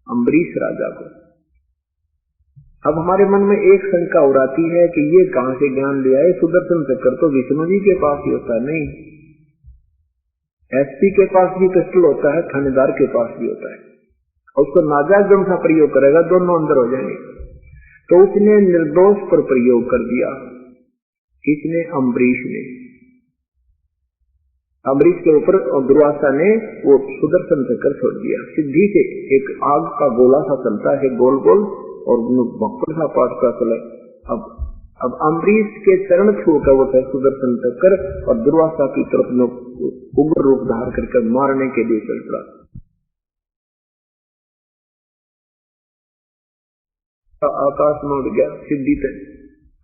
अम्बरीश राजा को। अब हमारे मन में एक शंका उड़ाती है कि ये कहां से ज्ञान लिया है, सुदर्शन चक्कर तो विष्णु जी के पास ही होता है। नहीं, एसपी के पास भी पिस्टल होता है, थानेदार के पास भी होता है, और उसको नाजायज सा प्रयोग करेगा दोनों अंदर हो जाएंगे। तो उसने निर्दोष पर प्रयोग कर दिया। किसने? अम्बरीश ने। अम्बरीश के ऊपर दुर्वासा ने वो सुदर्शन चक्कर छोड़ दिया। सिद्धि से एक आग का गोला सा चलता है गोल गोल, और भक्कर सा पाट का चले। अब अब अम्बरीश के चरण छूकर वो सुदर्शन चक्र और दुर्वासा की तरफ में उग्र रूप धार करके मारने के लिए चल पड़ा। आकाश में उड़ गया, सिद्धि तक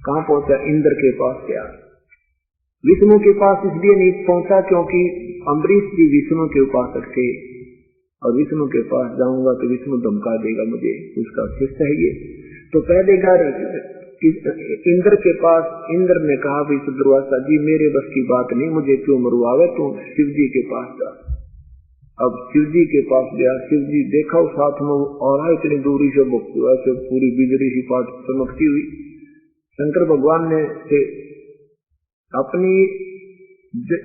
कहां पहुंचा? इंद्र के पास गया। विष्णु के पास इसलिए नहीं पहुंचा क्योंकि अम्बरीश जी विष्णु के उपासक थे, और विष्णु के पास जाऊंगा तो विष्णु धमका देगा मुझे, उसका शिष्य है ये। तो पहले घर इंद्र के पास, इंद्र ने कहा भाई दुर्वासा जी मेरे बस की बात नहीं, मुझे क्यों मरवावे, तू शिव जी के पास जा। अब शिव जी के पास गया, शिव जी देखा उस हाथ में और इतनी दूरी से ऐसे पूरी बिजली सी पाट चमकती हुई। शंकर भगवान ने से अपनी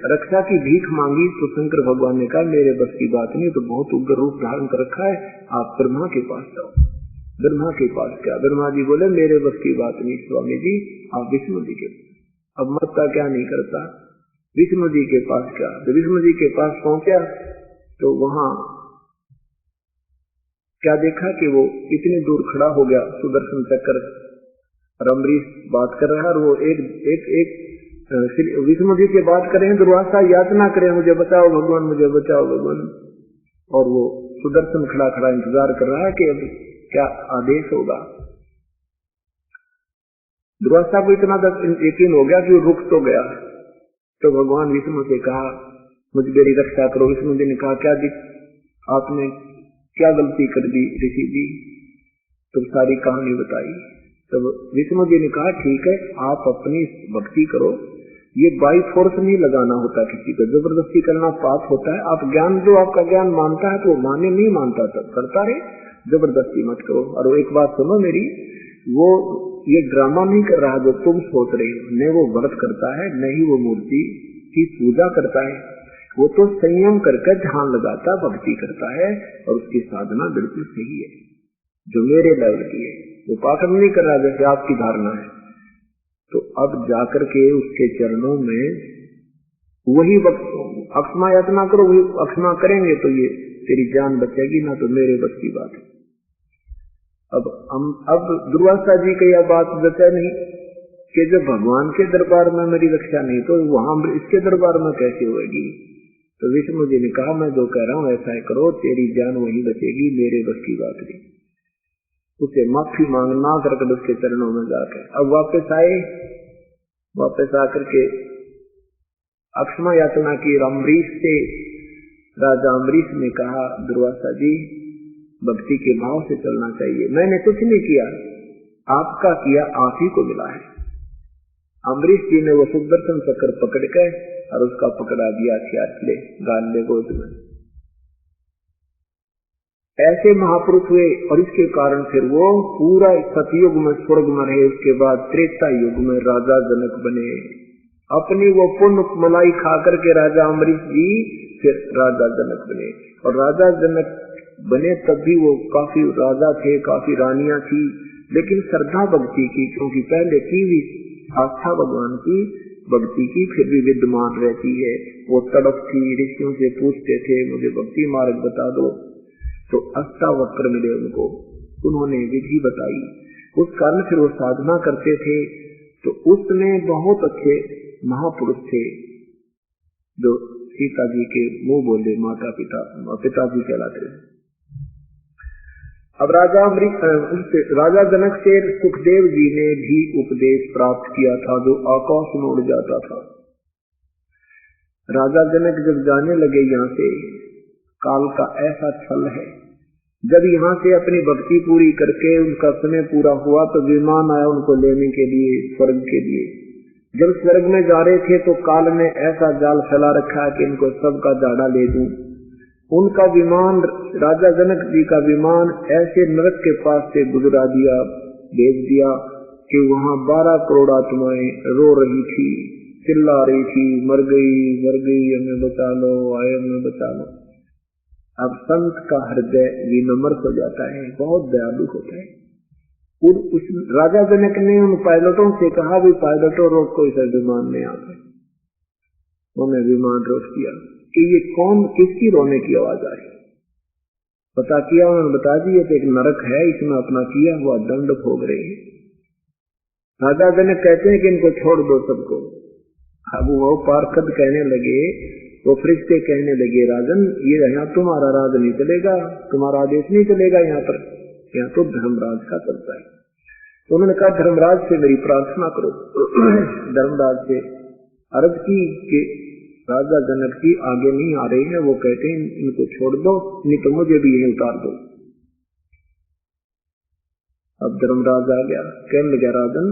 रक्षा की भीख मांगी तो शंकर भगवान ने कहा मेरे बस की बात नहीं, तो बहुत उग्र रूप धारण कर रखा है, आप ब्रह्मा के पास जाओ। ब्रह्मा के पास क्या? ब्रह्मा जी बोले मेरे बस की बात नहीं स्वामी जी, आप विष्णु जी के। अब मरता क्या नहीं करता, विष्णु जी के पास क्या? तो विष्णु जी के पास पहुंचा तो वहां क्या देखा कि वो इतनी दूर खड़ा हो गया, सुदर्शन चक्र, अम्बरीश बात कर रहा है और वो एक विष्णु जी से बात करें, दुर्वासा याचना करें मुझे बचाओ भगवान, मुझे बचाओ भगवान, और वो सुदर्शन खड़ा खड़ा इंतजार कर रहा है कि अब क्या आदेश होगा। दुर्वासा को इतना यकीन हो गया कि वो रुक तो गया। तो भगवान विष्णु से कहा मुझे मेरी रक्षा करो। विष्णु जी ने कहा क्या आपने क्या गलती कर दी ऋषि जी? तो सारी कहानी बताई। तो विष्णु जी ने कहा ठीक है, आप अपनी भक्ति करो, ये बाई फोर्स नहीं लगाना होता, किसी को जबरदस्ती करना पाप होता है। आप ज्ञान, जो आपका ज्ञान मानता है तो वो माने, नहीं मानता तब करता रहे, जबरदस्ती मत करो। और एक बात सुनो मेरी, वो ये ड्रामा नहीं कर रहा जो तुम सोच रहे हो, न वो व्रत करता है न ही वो मूर्ति की पूजा करता है, वो तो संयम करके ध्यान लगाता, भक्ति करता है, और उसकी साधना बिल्कुल सही है जो मेरे लेवल की है। वो पाखंड नहीं कर रहा जैसे आपकी धारणा है। तो अब जाकर के उसके चरणों में वही अक्षमा याचना करो, वही अक्षमा करेंगे तो ये तेरी जान बचेगी, ना तो मेरे बस की बात है। अब दुर्वासा जी की यह बात बचा नहीं कि जब भगवान के दरबार में मेरी रक्षा नहीं तो वहां इसके दरबार में कैसे होगी। तो विष्णु जी ने कहा मैं जो कह रहा हूं ऐसा करो, तेरी जान वही बचेगी, मेरे बस की बात नहीं। उसे माफी मांगना करके उसके चरणों में जाकर अब वापस आए, वापस आकर के अक्षमा याचना की अम्बरीश से। राजा अम्बरीश ने कहा दुर्वासा जी भक्ति के भाव से चलना चाहिए, मैंने कुछ नहीं किया, आपका किया आप ही को मिला है। अम्बरीश जी ने वो सुदर्शन चक्र पकड़ के और उसका पकड़ा दिया हथियार ले गाल ले गोद में। ऐसे महापुरुष हुए और इसके कारण फिर वो पूरा सतयुग में स्वर्ग में रहे, उसके बाद त्रेता युग में राजा जनक बने। अपनी वो पुण्य मलाई खा करके राजा अम्बरीश जी फिर राजा जनक बने, और राजा जनक बने तब भी वो काफी राजा थे, काफी रानियां थी, लेकिन श्रद्धा भक्ति की, क्योंकि पहले की भी आस्था भगवान की भक्ति की फिर भी विद्यमान रहती है। वो तड़प थी, ऋषियों से पूछते थे मुझे भक्ति मार्ग बता दो, तो अष्टावक्र मिले उनको, उन्होंने विधि बताई, उस कारण फिर वो साधना करते थे। तो उसमें बहुत अच्छे महापुरुष थे जो सीता जी के मुंह बोले माता पिताजी कहलाते थे। अब राजा जनक से सुखदेव जी ने भी उपदेश प्राप्त किया था जो आकाश में उड़ जाता था। राजा जनक जब जाने लगे यहाँ से, काल का ऐसा छल है, जब यहाँ से अपनी भक्ति पूरी करके उनका समय पूरा हुआ तो विमान आया उनको लेने के लिए स्वर्ग के लिए। जब स्वर्ग में जा रहे थे तो काल ने ऐसा जाल फैला रखा है कि इनको सबका जाड़ा ले दूं। उनका विमान, राजा जनक जी का विमान ऐसे नरक के पास से गुजरा दिया, भेज दिया कि वहाँ 12 करोड़ आत्माएं रो रही थी, चिल्ला रही थी, मर गई हमें बचा लो, आए हमें बचा लो। अब संत का हृदय विनम्र हो जाता है, बहुत दयालु होता है। उस राजा जनक ने उन पायलटों से कहा भी पायलटों रोक को इस विमान में आकर, उन्हें विमान रोक दिया कि ये कौन, किसकी रोने की आवाज आ रही। पता किया, उन्होंने बता दिया कि एक नरक है, इसमें अपना किया हुआ दंड भोग रहे हैं। राजा जनक कहते हैं कि इनको छोड़ दो सबको। अब वो पार्षद कहने लगे, वो फरिश्ते कहने लगे, राजन ये यहाँ तुम्हारा राज नहीं चलेगा, तुम्हारा आदेश नहीं चलेगा यहाँ पर, यहाँ तो धर्मराज का चलता है। तो उन्होंने कहा धर्मराज से मेरी प्रार्थना करो। धर्मराज से अर्ज की कि राजा जनक जी आगे नहीं आ रहे हैं, वो कहते हैं इनको छोड़ दो, नहीं तो मुझे भी यहीं उतार दो। अब धर्मराज आ गया, कहने लगा राजन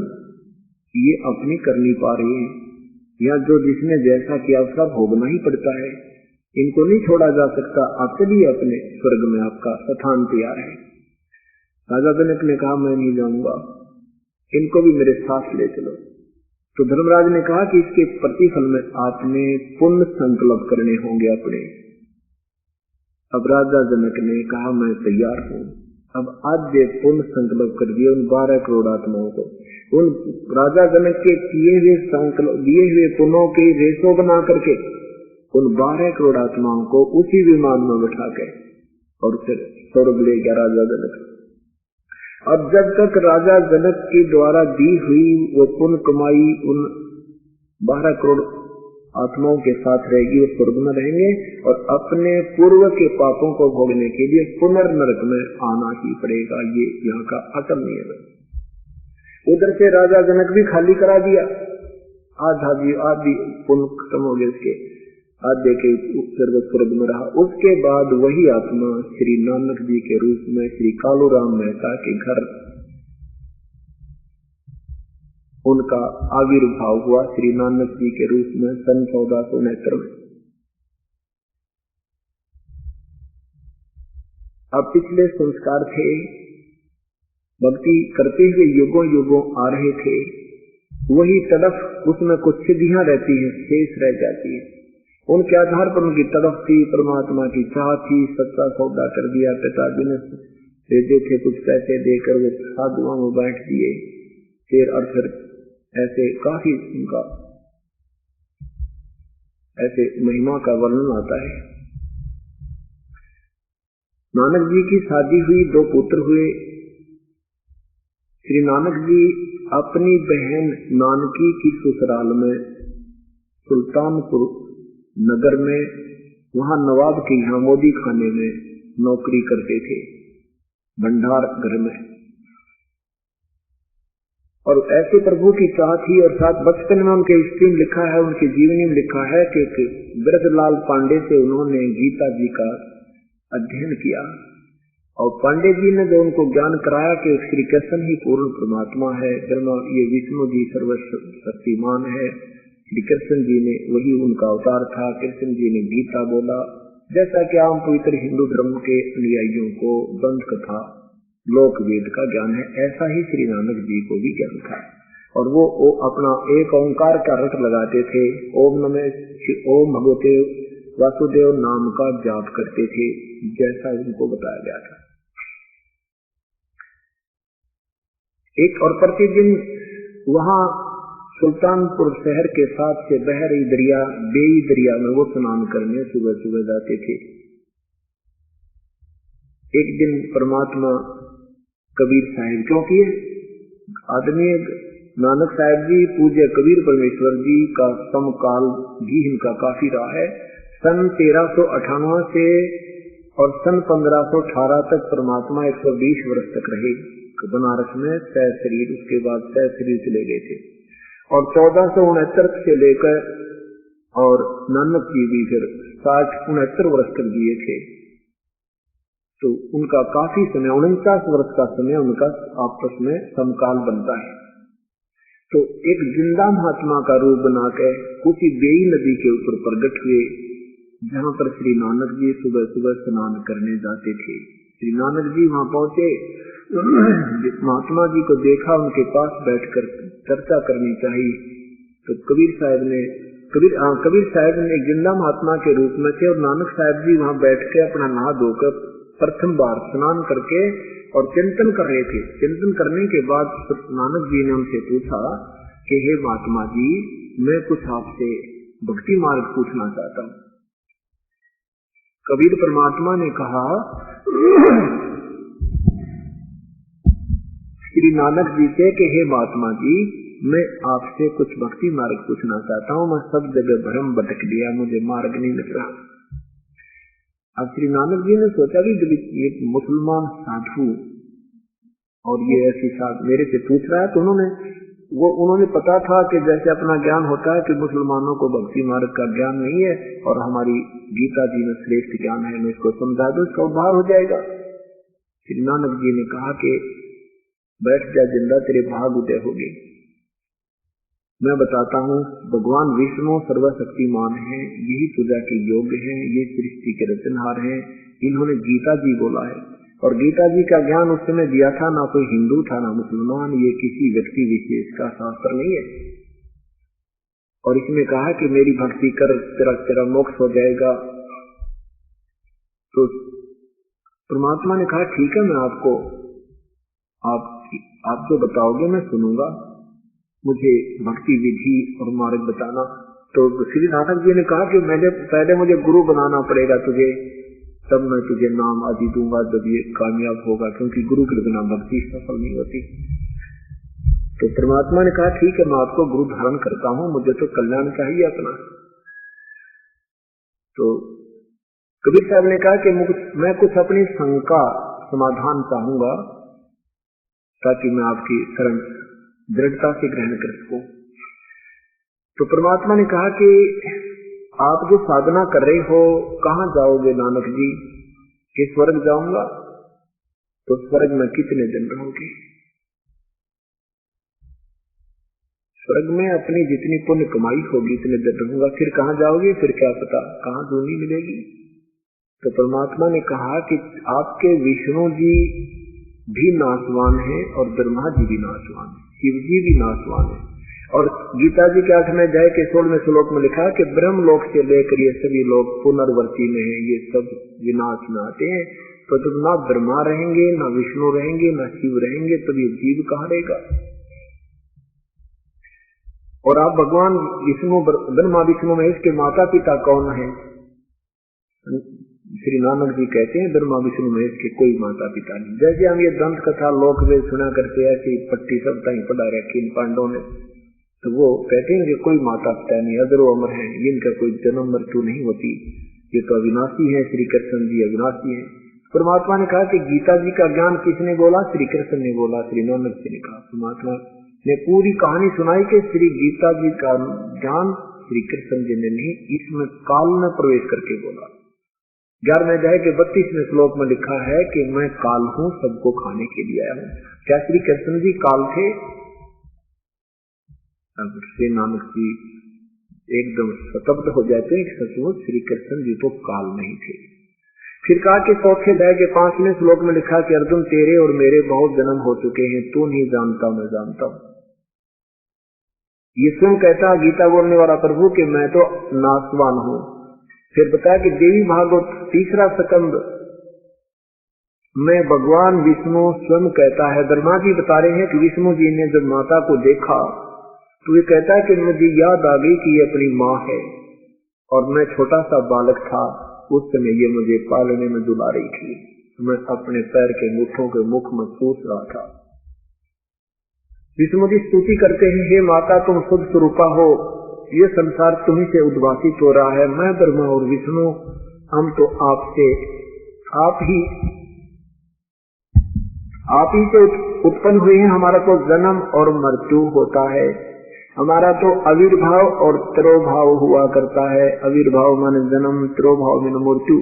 ये अपनी करनी पा रही है, यहाँ जो जिसने जैसा किया उसका भोगना ही पड़ता है, इनको नहीं छोड़ा जा सकता, आप चलिए अपने स्वर्ग में, आपका स्थान तैयार है। राजा जनक ने कहा मैं नहीं जाऊंगा, इनको भी मेरे साथ ले चलो। तो धर्मराज ने कहा कि इसके प्रतिफल में आपने पुण्य संकल्प करने होंगे अपने। अब राजा जनक ने कहा मैं तैयार हूँ। अब आज पुण्य संकल्प कर दिए उन 12 करोड़ आत्माओं को, उन राजा जनक के किए हुए संकल्प दिए हुए पुण्यों के रेशो बना करके उन 12 करोड़ आत्माओं को उसी विमान में बैठा के और फिर स्वर्ग ले गया राजा जनक। अब जब तक राजा जनक के द्वारा दी हुई वो पुण्य कमाई उन 12 करोड़ आत्माओं के साथ रहेगी, वो स्वर्ग में रहेंगे और अपने पूर्व के पापों को भोगने के लिए पुनर्नरक में आना ही पड़ेगा। ये यहाँ का अटल नियम है। उधर से राजा जनक भी खाली करा दिया, आधी पुण्य खत्म हो गए उसके, आधे के स्वर्ग में रहा। उसके बाद वही आत्मा श्री नानक जी के रूप में श्री कालूराम मेहता के घर उनका आविर्भाव हुआ, श्री नानक जी के रूप में सन 1469 में। अब पिछले संस्कार थे, भक्ति करते हुए युगों युगों आ रहे थे, वही तड़फ उसमें कुछ सिद्धियां रहती है, शेष रह जाती है। उनके आधार पर उनकी तड़फ थी, परमात्मा की चाह थी, सच्चा सौदा कर दिया, पिताजी ने भेजे थे कुछ पैसे देकर, वो साधुओं में बैठ दिए फिर, और फिर ऐसे काफी उनका ऐसे महिमा का वर्णन आता है। नानक जी की शादी हुई, 2 पुत्र हुए। श्री नानक जी अपनी बहन नानकी की ससुराल में सुल्तानपुर नगर में, वहां नवाब के यहाँ मोदी खाने में नौकरी करते थे, भंडार घर में। और ऐसे प्रभु की चाह थी, और साथ बचपन में उनके हिस्ट्री में लिखा है, उनकी जीवनी में लिखा है कि ब्रजलाल पांडे से उन्होंने गीता जी का अध्ययन किया, और पांडे जी ने जो उनको ज्ञान कराया कि श्री कृष्ण ही पूर्ण परमात्मा है, ये विष्णु जी सर्वशक्तिमान है, श्री कृष्ण जी ने वही उनका अवतार था, कृष्ण जी ने गीता बोला, जैसा कि आम पवित्र हिंदू धर्म के अनुयायियों को दंत कथा लोक वेद का ज्ञान है, ऐसा ही श्री नानक जी को भी ज्ञान था। और वो अपना एक ओंकार का रट लगाते थे, ओम भगवते वासुदेव नाम का जाप करते थे, जैसा उनको बताया गया था। एक और प्रतिदिन वहां सुल्तानपुर शहर के साथ से बह रही दरिया बेई दरिया में वो स्नान करने सुबह सुबह जाते थे। एक दिन परमात्मा कबीर साहिब, क्योंकि आदमी नानक साहिब जी पूज्य कबीर परमेश्वर जी का समकाल भी इनका काफी रहा है। सन 1398 से और सन 1518 तक परमात्मा 120 वर्ष तक रहे बनारस में सह शरीर, उसके बाद सह शरीर चले गए थे। और 1469 से लेकर और नानक जी भी फिर 60-69 वर्ष तक जिए थे, तो उनका काफी समय 49 वर्ष का समय उनका आपस में समकाल बनता है। तो एक जिंदा महात्मा का रूप बनाकर उसी बेई नदी के ऊपर प्रकट हुए, जहाँ पर श्री नानक जी सुबह सुबह स्नान करने जाते थे। श्री नानक जी वहां पहुंचे, महात्मा जी को देखा, उनके पास बैठकर चर्चा करनी चाहिए। तो कबीर साहब ने एक जिंदा महात्मा के रूप में थे, और नानक साहब जी वहां बैठ के अपना नहा धोकर प्रथम बार स्नान करके और चिंतन कर रहे थे। चिंतन करने के बाद नानक जी ने उनसे पूछा कि हे महात्मा जी, मैं कुछ आपसे भक्ति मार्ग पूछना चाहता हूँ। कबीर परमात्मा ने कहा, श्री नानक जी से कि हे महात्मा जी, मैं आपसे कुछ भक्ति मार्ग पूछना चाहता हूँ। मैं सब जगह भ्रम भटक लिया, मुझे मार्ग नहीं मिल रहा। अब श्री नानक जी ने सोचा कि जब ये मुसलमान साधु और ये ऐसी साथ मेरे से पूछ रहा है, तो उन्होंने पता था कि जैसे अपना ज्ञान होता है कि मुसलमानों को भक्ति मार्ग का ज्ञान नहीं है और हमारी गीता जी में श्रेष्ठ ज्ञान है, मैं इसको समझा दूं, इसका उद्धार हो जाएगा। श्री नानक जी ने कहा कि बैठ जा जिंदा, तेरे भाग उदय होगी। मैं बताता हूँ, भगवान विष्णु सर्वशक्तिमान है, यही पूजा के योग्य है, ये सृष्टि के रचनहार हैं। इन्होंने गीता जी बोला है और गीता जी का ज्ञान उस समय दिया था, ना कोई हिंदू था ना मुसलमान, ये किसी व्यक्ति विशेष का शास्त्र नहीं है। और इसमें कहा कि मेरी भक्ति कर तेरा मोक्ष हो जाएगा। तो परमात्मा ने कहा ठीक है, मैं आप जो बताओगे मैं सुनूंगा, मुझे भक्ति विधि और मार्ग बताना। तो श्री नानक जी ने कहा कि पहले मुझे गुरु बनाना पड़ेगा तुझे, तब मैं तुझे नाम आदि दूंगा जब ये कामयाब होगा, क्योंकि गुरु के बिना भक्ति सफल नहीं होती। तो परमात्मा ने कहा ठीक है, मैं आपको गुरु धारण करता हूँ, मुझे तो कल्याण चाहिए अपना। तो कबीर साहब ने कहा कि मैं कुछ अपनी शंका समाधान चाहूंगा ताकि मैं आपकी शरण दृढ़ता से ग्रहण कर सकूं। तो परमात्मा ने कहा कि आप जो साधना कर रहे हो, कहाँ जाओगे नानक जी? कि स्वर्ग जाऊंगा। तो स्वर्ग में कितने दिन रहोगे? स्वर्ग में अपनी जितनी पुण्य कमाई होगी इतने दिन रहूंगा। फिर कहाँ जाओगे? फिर क्या पता कहाँ दूनी मिलेगी। तो परमात्मा ने कहा कि आपके विष्णु जी भी नाशवान है और ब्रह्मा जी भी नाशवान है, शिव जी भी नाशवान है। और गीता जी के 8वें अध्याय के 16वें श्लोक में लिखा कि ब्रह्म लोक से लेकर ये सभी लोग पुनर्वर्ती में हैं, ये सब विनाश में आते हैं। तो जब ना ब्रह्मा रहेंगे, ना विष्णु रहेंगे, ना शिव रहेंगे, तब ये जीव कहाँ रहेगा? और आप भगवान विष्णु, ब्रह्मा विष्णु महेश के माता पिता कौन है? श्री नानक जी कहते हैं ब्रह्मा विष्णु महेश के कोई माता पिता नहीं। जैसे हम ये दंत कथा लोक में सुना करते, ऐसी पट्टी सब तक पढ़ा रखी इन पांडवों ने, तो वो कहते हैं कि कोई माता पिता नहीं, अजरो अमर है, इनका कोई जन्म मृत्यु नहीं होती, ये तो अविनाशी है। श्री कृष्ण जी अविनाशी है। परमात्मा ने कहा कि गीता जी का ज्ञान किसने बोला? श्री कृष्ण ने बोला। श्री नानक जी ने कहा, परमात्मा ने पूरी कहानी सुनाई कि श्री गीता जी का ज्ञान श्री कृष्ण जी ने नहीं, इसमें काल में प्रवेश करके बोला। 11वें अध्याय के 32वें श्लोक में लिखा है कि मैं काल हूँ, सबको खाने के लिए आया हूँ। क्या श्री कृष्ण जी काल थे? अब श्री नानक जी एकदम स्तब्ध हो जाते हैं, सचमुच श्री कृष्ण जी तो काल नहीं थे। फिर कहा कि 4वें अध्याय के 5वें श्लोक में लिखा कि अर्जुन तेरे और मेरे बहुत जन्म हो चुके हैं, तू नहीं जानता मैं जानता हूँ। ये स्वयं कहता गीता बोलने वाला प्रभु कि मैं तो नाशवान हूँ। फिर बताया कि देवी भागवत 3रा स्कंद में भगवान विष्णु स्वयं कहता है, ब्रह्मा जी बता रहे हैं कि विष्णु जी ने जब माता को देखा तो ये कहता है कि मुझे याद आ गई कि ये अपनी माँ है और मैं छोटा सा बालक था, उस समय ये मुझे पालने में दुला रही थी, मैं अपने पैर के मुठों के मुख में चूस रहा था। विष्णु जी स्तुति करते हैं, हे माता तुम शुद्ध स्वरूपा हो, ये संसार तुम्ही से उद्भासित हो रहा है, मैं ब्रह्मा और विष्णु हम तो आप ही से उत्पन्न हुए हैं। हमारा तो जन्म और मृत्यु होता है, हमारा तो आविर्भाव और तिरोभाव हुआ करता है। आविर्भाव माने जन्म, तिरोभाव माने मृत्यु।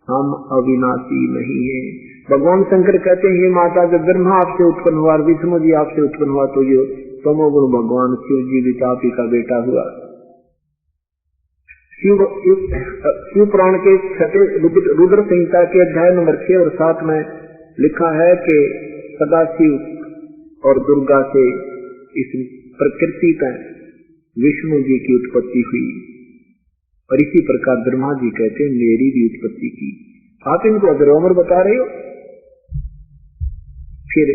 हम अविनाशी नहीं है। भगवान शंकर कहते हैं, हे माता जब ब्रह्मा आपसे उत्पन्न हुआ और विष्णु जी आपसे उत्पन्न हुआ तो ये तमोगुण भगवान शिव जी भी आप ही का बेटा हुआ। शिव पुराण के 6 रुद्र संहिता के अध्याय नंबर 6 और 7 में लिखा है कि सदाशिव और दुर्गा से इस प्रकृति का विष्णु जी की उत्पत्ति हुई और इसी प्रकार ब्रह्मा जी कहते हैं मेरी भी उत्पत्ति की। आप इनको अजरोमर बता रहे हो। फिर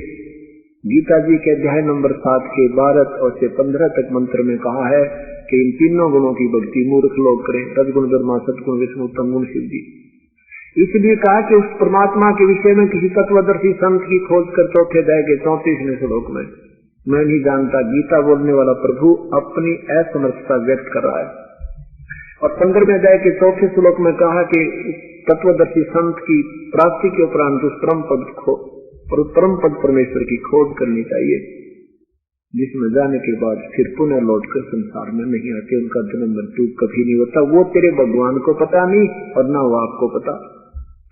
गीता जी के अध्याय नंबर 7 के 12 और से 15 तक मंत्र में कहा है कि इन तीनों गुणों की भक्ति मूर्ख लोग करें, रजगुण ब्रह्मा, सतगुण विष्णु, उत्तम गुण शिव जी। इसलिए कहा कि उस परमात्मा के विषय में किसी तत्वदर्शी संत की खोज कर चौथे अध्याय के 34वें श्लोक में मैं नहीं जानता, गीता बोलने वाला प्रभु अपनी असमर्थता व्यक्त कर रहा है। और 15वें अध्याय के 4थे श्लोक में कहा कि तत्वदर्शी संत की प्राप्ति के उपरांत उस परम पद परमेश्वर की खोज करनी चाहिए, जिसमें जाने के बाद फिर पुनः लौटकर संसार में नहीं आते, उनका जन्म मृत्यु कभी नहीं होता। वो तेरे भगवान को पता नहीं और न वो आपको पता,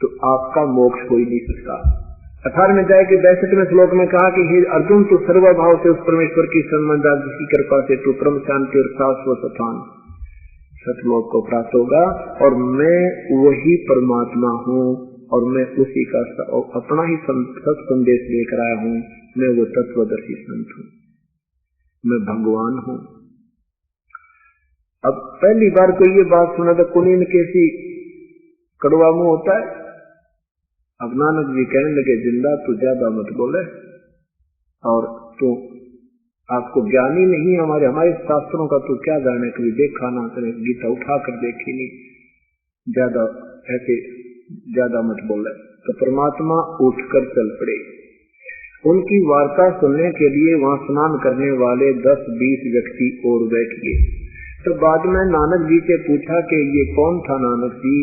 तो आपका मोक्ष हो ही नहीं सकता। 18वें अध्याय के 62वें श्लोक में कहा कि हे अर्जुन, तू सर्वभाव से उस परमेश्वर की संबंधा जिसकी कृपा से तू परम शांति और शाश्वत स्थान सतलोक को प्राप्त होगा, और मैं वही परमात्मा हूँ और मैं उसी का अपना ही सत संदेश लेकर आया हूँ। मैं वो तत्वदर्शी संत हूँ, मैं भगवान हूँ। अब पहली बार कोई ये बात सुना तो कुनीन कैसी कड़वा मुंह होता है। अब नानक जी कहने लगे, जिंदा तू ज्यादा मत बोले, और तू आपको ज्ञान ही नहीं हमारे शास्त्रों का, तू क्या जाने, कभी देखा ना करे, गीता उठा कर देखी नहीं, ज्यादा ऐसे ज्यादा मत बोले। तो परमात्मा उठकर चल पड़े। उनकी वार्ता सुनने के लिए वहां स्नान करने वाले 10-20 व्यक्ति और बैठ गए। तो बाद में नानक जी से पूछा कि ये कौन था नानक जी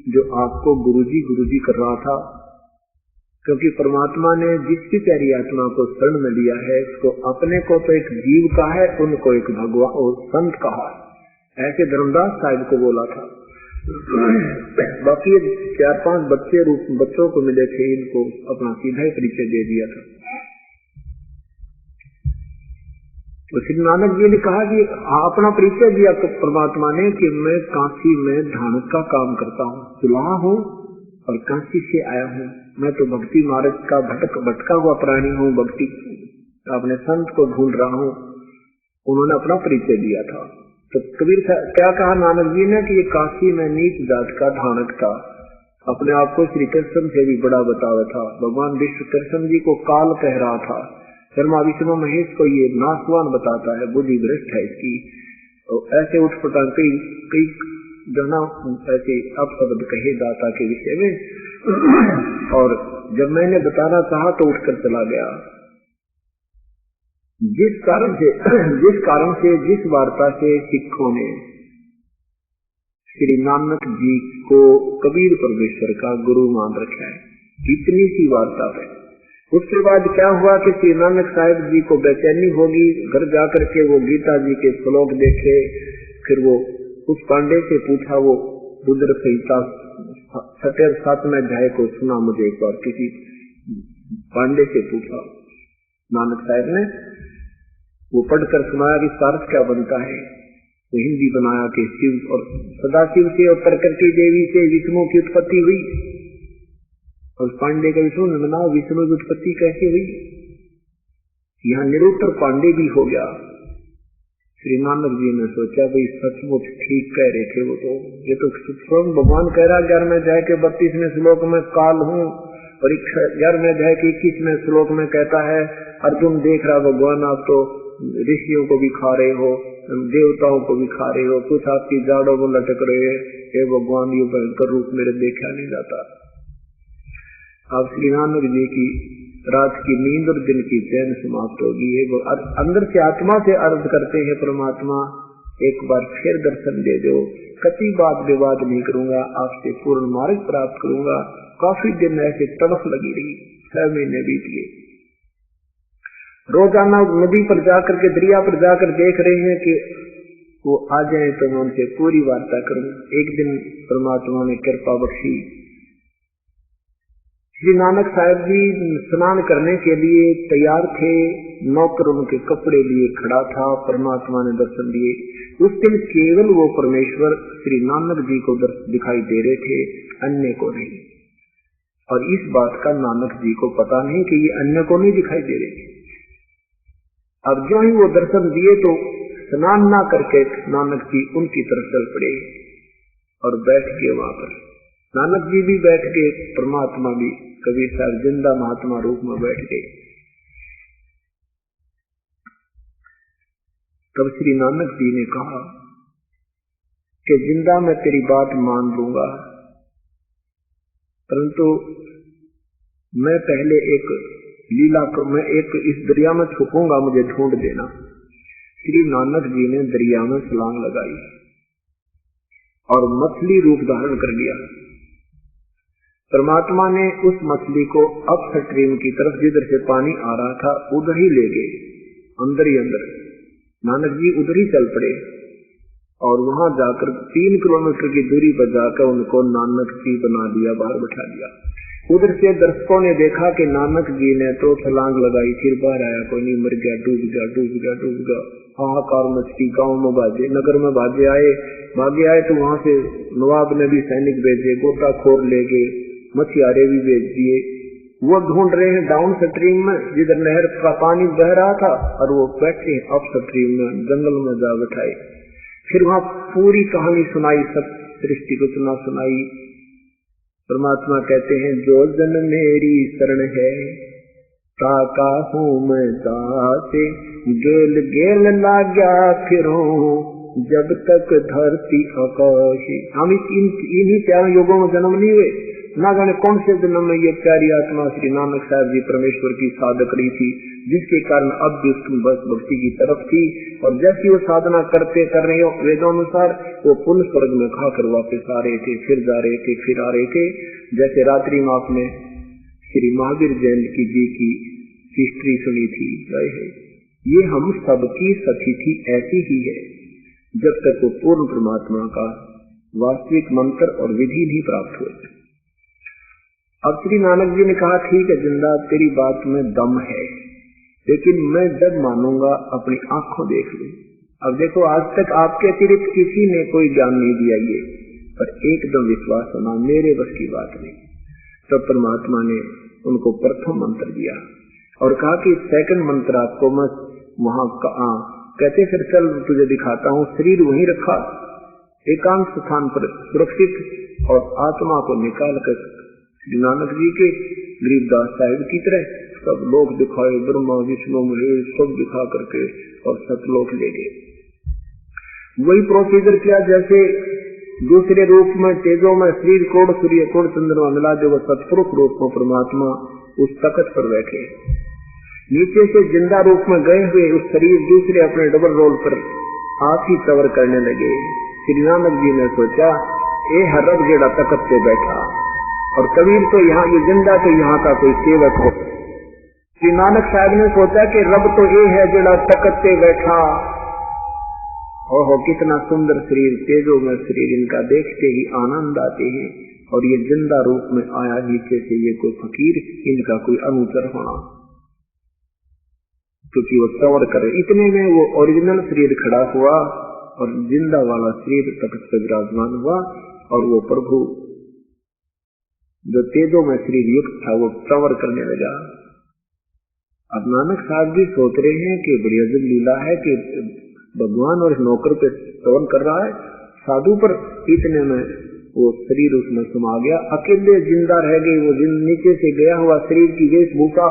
जो आपको गुरुजी कर रहा था, क्योंकि परमात्मा ने जिसकी प्यारी आत्मा को शरण में लिया है, उसको अपने को तो एक जीव का है, उनको एक भगवान और संत कहा, ऐसे धर्मदास साहिब को बोला था। बाकी 4-5 बच्चों को मिले थे, इनको अपना सीधा ही परिचय दे दिया था। तो श्री नानक जी ने कहा कि अपना परिचय दिया तो परमात्मा ने कि मैं काशी में धानक का काम करता हूँ, सुलह हूँ और काशी से आया हूँ। मैं तो भक्ति मार्ग का भटका हुआ प्राणी हूँ, भक्ति अपने संत को ढूंढ रहा हूँ। उन्होंने अपना परिचय दिया था। तो कबीर क्या कहा नानक जी ने कि ये काशी में नीच जात का धानक था, अपने आप को श्री कृष्ण से भी बड़ा बतावा था। भगवान विष्णु कृष्ण जी को काल कह रहा था, शर्मा विष्णु महेश को ये नासवान बताता है, बुद्धि भ्रष्ट है इसकी। तो ऐसे उठपटांग कई जना ऐसे अपशब्द कहे दाता के विषय में, और जब मैंने बताना चाहा तो उठकर चला गया। जिस कारण से जिस वार्ता से सिखों ने श्री नानक जी को कबीर परमेश्वर का गुरु मान रखा है, इतनी सी वार्ता है। उसके बाद क्या हुआ कि श्री नानक साहिब जी को बेचैनी होगी, घर जाकर के वो गीता जी के श्लोक देखे, फिर वो उस पांडे से पूछा, वो रुद्र संहिता 7वें अध्याय को सुना मुझे एक बार, किसी पांडे से पूछा नानक साहिब ने, वो पढ़कर सुनाया कि सार्थ क्या बनता है। तो हिंदी बनाया कि शिव और सदाशिव से और प्रकृति देवी से विष्णु की उत्पत्ति हुई, और पांडे का विष्णु ने बनाया विष्णु की उत्पत्ति कैसे हुई। यहाँ निरुत्तर पांडे भी हो गया। श्री नानक जी ने सोचा भाई सचमुच ठीक कह रहे थे वो, तो ये तो स्वयं भगवान कह रहा 11वें अध्याय के 32वें श्लोक में काल हूँ, और 11वें अध्याय के 21वें श्लोक में कहता है अर्जुन देख रहा भगवान आप तो ऋषियों को भी खा रहे हो, देवताओं को भी खा रहे हो, कुछ आपकी जाड़ों को लटक रहे हैं, हे भगवान ये भयंकर रूप मेरे देखा नहीं जाता। अब श्री नानक जी की रात की नींद और दिन की चैन समाप्त होगी। वो अंदर से आत्मा से अर्ज करते हैं, परमात्मा एक बार फिर दर्शन दे दो, कभी बात विवाद नहीं करूंगा, आपसे पूर्ण मार्ग प्राप्त करूंगा। काफी दिन ऐसे तड़फ लगी रही, 6 महीने बीत गए। रोजाना नदी पर जाकर के, दरिया पर जाकर देख रहे हैं कि वो आ जाए तो मैं उनसे पूरी वार्ता करूं। एक दिन परमात्मा ने कृपा बख्शी, श्री नानक साहिब जी स्नान करने के लिए तैयार थे, नौकर उनके कपड़े लिए खड़ा था, परमात्मा ने दर्शन दिए। उस दिन केवल वो परमेश्वर श्री नानक जी को दिखाई दे रहे थे, अन्य को नहीं। और इस बात का नानक जी को पता नहीं कि ये अन्य को नहीं दिखाई दे रहे थे। अब जो ही वो दर्शन दिए तो स्नान ना करके नानक जी उनकी तरफ चल पड़े और बैठ गए वहां पर। नानक जी भी बैठ गए, परमात्मा भी कबीर साहब जिंदा महात्मा रूप में बैठ गए। तब श्री नानक जी ने कहा कि जिंदा मैं तेरी बात मान लूंगा, परंतु मैं पहले एक लीला मैं एक इस दरिया में छुपूंगा, मुझे ढूंढ देना। श्री नानक जी ने दरिया में छलांग लगाई और मछली रूप धारण कर लिया। परमात्मा ने उस मछली को अप स्ट्रीम की तरफ जिधर से पानी आ रहा था उधर ही ले गए, अंदर ही अंदर। नानक जी उधर ही चल पड़े और वहां जाकर 3 किलोमीटर की दूरी पर जाकर उनको नानक जी बना दिया, बाहर बैठा दिया। उधर से दर्शकों ने देखा कि नानक जी ने तो छलांग लगाई, फिर बाहर आया, कोई नहीं, मर गया, डूब गया, डूब गया, डूब गया। हाहाकार मचती, गांव में बाजे, नगर में भागे आए तो वहां से नवाब ने भी सैनिक भेजे, गोताखोर ले गए, मछियारे भी भेज दिए। वो ढूंढ रहे हैं डाउन स्ट्रीम में जिधर नहर का पानी बह रहा था, और वो बैठे अप स्ट्रीम में, जंगल में जा बैठाए। फिर वहां पूरी कहानी सुनाई, सब सृष्टि को सुनाई। परमात्मा कहते हैं, जो जन मेरी शरण है ताका हूँ मैं दासे, गेल गेल लाग्या फिरूं जब तक धरती आकाश। हम इन्हीं 4 युगों में जन्म नहीं हुए, ना जाने कौन से जन्म में ये प्यारी आत्मा श्री नानक साहब जी परमेश्वर की साधक रही थी, जिसके कारण अब भी उसकी बस भक्ति की तरफ थी। और जैसी वो साधना करते कर रहे हो वेदानुसार, वो पुण्य स्वर्ग में खाकर वापस आ रहे थे, फिर जा रहे थे, फिर आ रहे थे। जैसे रात्रि में आपने श्री महावीर जयंती जी की हिस्ट्री सुनी थी, ये हम सबकी सतिथि ऐसी ही है जब तक वो पूर्ण परमात्मा का वास्तविक मंत्र और विधि नहीं प्राप्त हुए। अब श्री नानक जी ने कहा, ठीक है जिंदा, तेरी बात में दम है, लेकिन मैं जब मानूंगा अपनी आंखों देख लूं। अब देखो, आज तक आपके अतिरिक्त किसी ने कोई ज्ञान नहीं दिया ये, पर एकदम विश्वास होना मेरे बस की बात नहीं। तो परमात्मा ने उनको प्रथम मंत्र दिया और कहा कि सेकंड मंत्र आपको मैं वहां कहते, फिर चल तुझे दिखाता हूँ। शरीर वहीं रखा एकांत स्थान पर सुरक्षित, और आत्मा को निकाल कर श्री नानक जी के गरीबदास साहिब की तरह सब लोग दिखाए, ब्रह्मा विष्णु महेश सब दिखा करके, और सतलोक ले गए। वही प्रोसीजर किया जैसे दूसरे रूप में तेजों में शरीर कोड सूर्य कोड चंद्रमा मिला दे, वो सतपुरुष रूप में परमात्मा उस तख्त पर बैठे। नीचे से जिंदा रूप में गए हुए उस शरीर दूसरे अपने डबल रोल पर आप ही कवर करने लगे। श्री नानक जी ने सोचा, ए हरब जेड़ा तख्त पे बैठा, और कबीर तो यहाँ ये जिंदा, तो यहाँ का कोई सेवक हो। श्री नानक साहब ने सोचा कि रब तो ये है जेड़ा तख्त पे बैठा। ओहो, कितना सुंदर शरीर, तेजो में शरीर, इनका देखते ही आनंद आते हैं। और ये जिंदा रूप में आया नीचे से, ये कोई फकीर, इनका कोई अनुचर होना, क्योंकि वो सवर करे। इतने में वो ओरिजिनल शरीर खड़ा हुआ और जिंदा वाला शरीर तख्त पर विराजमान हुआ, और वो प्रभु जो तेजो में शरीर युक्त था वो सवर करने लगा। अब नानक साहब भी सोच रहे हैं कि बड़ी अजब लीला है कि भगवान और नौकर पे सवर कर रहा है साधु पर। इतने में वो शरीर उसमें समा गया, अकेले जिंदा रह गए। वो नीचे से गया हुआ शरीर की वेशभूषा,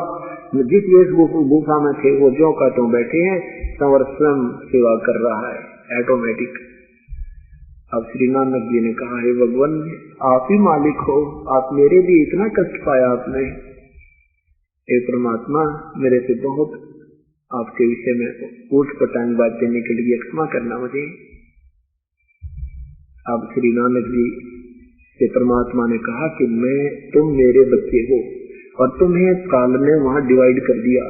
जिस वेशभूषा में थे वो ज्यों का त्यों बैठे हैं, संवर स्वयं सेवा कर रहा है ऑटोमेटिक। अब श्री नानक जी ने कहा, हे भगवान, आप ही मालिक हो, आप मेरे लिए इतना कष्ट पाया आपने। हे परमात्मा, मेरे से बहुत आपके विषय में ऊट पटांग बातें निकल गई, क्षमा करना मुझे। अब श्री नानक जी से परमात्मा ने कहा कि तुम मेरे बच्चे हो, और तुम्हें काल ने वहां डिवाइड कर दिया।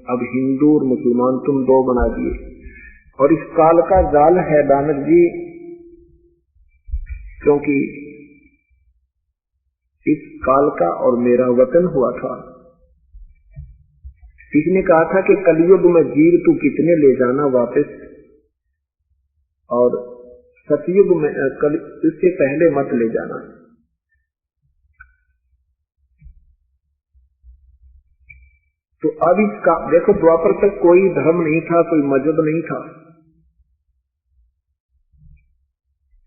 अब हिंदू और मुसलमान तुम 2 बना दिए, और इस काल का जाल है नानक जी, क्योंकि इस काल का और मेरा वतन हुआ था। इसने कहा था कि कलयुग में जीव तू कितने ले जाना वापस, और सतयुग में इससे पहले मत ले जाना। तो अब इसका देखो, द्वापर तक कोई धर्म नहीं था, कोई मजहब नहीं था,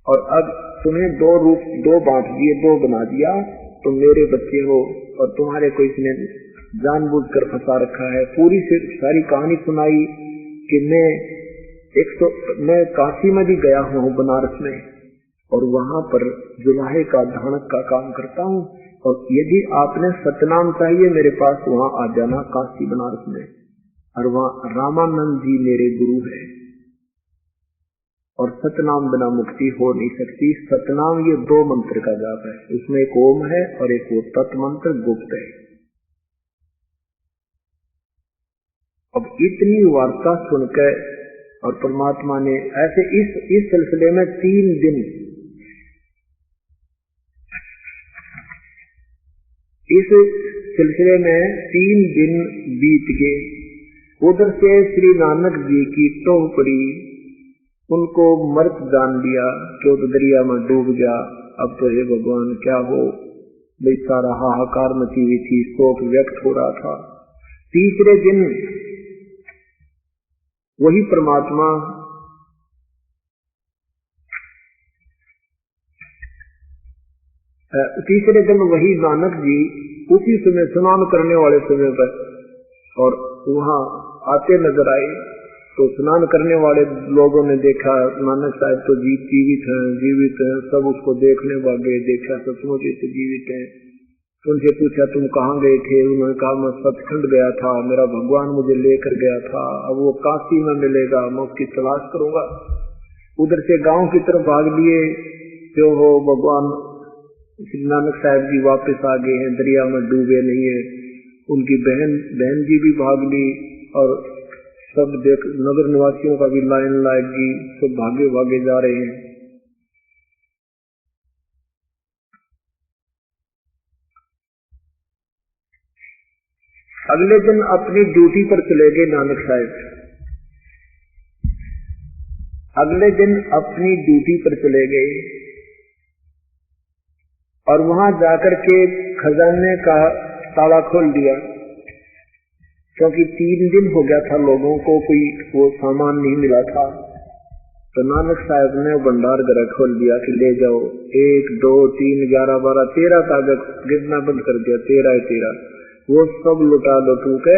और अब तुम्हें 2 रूप 2 बांट दिए, 2 बना दिया। तुम मेरे बच्चे हो, और तुम्हारे को इसने जानबूझकर फंसा रखा है। पूरी सारी कहानी सुनाई कि मैं काशी में भी गया हूँ, बनारस में, और वहां पर जुलाहे का धानक का काम करता हूँ। और यदि आपने सतनाम चाहिए मेरे पास, वहां आ जाना काशी बनारस में, और वहां रामानंद जी मेरे गुरु है। और सतनाम बिना मुक्ति हो नहीं सकती। सतनाम ये 2 मंत्र का जाप है, इसमें एक ओम है और एक वो तत् मंत्र गुप्त है। अब इतनी वार्ता सुनकर और परमात्मा ने ऐसे इस सिलसिले में 3 दिन, इस सिलसिले में 3 दिन बीत गए। उधर से श्री नानक जी की टोह पड़ी, उनको मर्त जान लिया कि तो दरिया में डूब गया। अब तो हे भगवान क्या हो, बेचारा हाहाकार मची हुई थी, शोक व्यक्त हो रहा था। तीसरे दिन वही परमात्मा तीसरे दिन वही नानक जी उसी समय स्नान करने वाले समय पर और वहां आते नजर आए। तो स्नान करने वाले लोगों ने देखा नानक साहब तो जीवित हैं, सब उसको देखने वाले देखा सचमुच तो जीवित हैं। उनसे पूछा तुम कहाँ गए थे? उन्होंने कहा मैं सचखंड गया था, मेरा भगवान मुझे लेकर गया था, अब वो काशी में मिलेगा, मैं उसकी तलाश करूंगा। उधर से गांव की तरफ भाग लिए, जो हो भगवान श्री नानक साहब जी वापस आ गए हैं, दरिया में डूबे नहीं है। उनकी बहन जी भी भाग ली और सब देख नगर निवासियों का भी लाइन लाएगी, सब भागे भागे जा रहे हैं। अगले दिन अपनी ड्यूटी पर चले गए नानक साहब। अगले दिन अपनी ड्यूटी पर चले गए और वहां जाकर के खजाने का ताला खोल दिया, क्योंकि 3 दिन हो गया था लोगों को कोई वो सामान नहीं मिला था। तो नानक साहब ने भंडार घर खोल दिया कि ले जाओ, 1 2 3 11 12 13 कागज गिरना बंद कर दिया, 13 वो सब लुटा लुटू के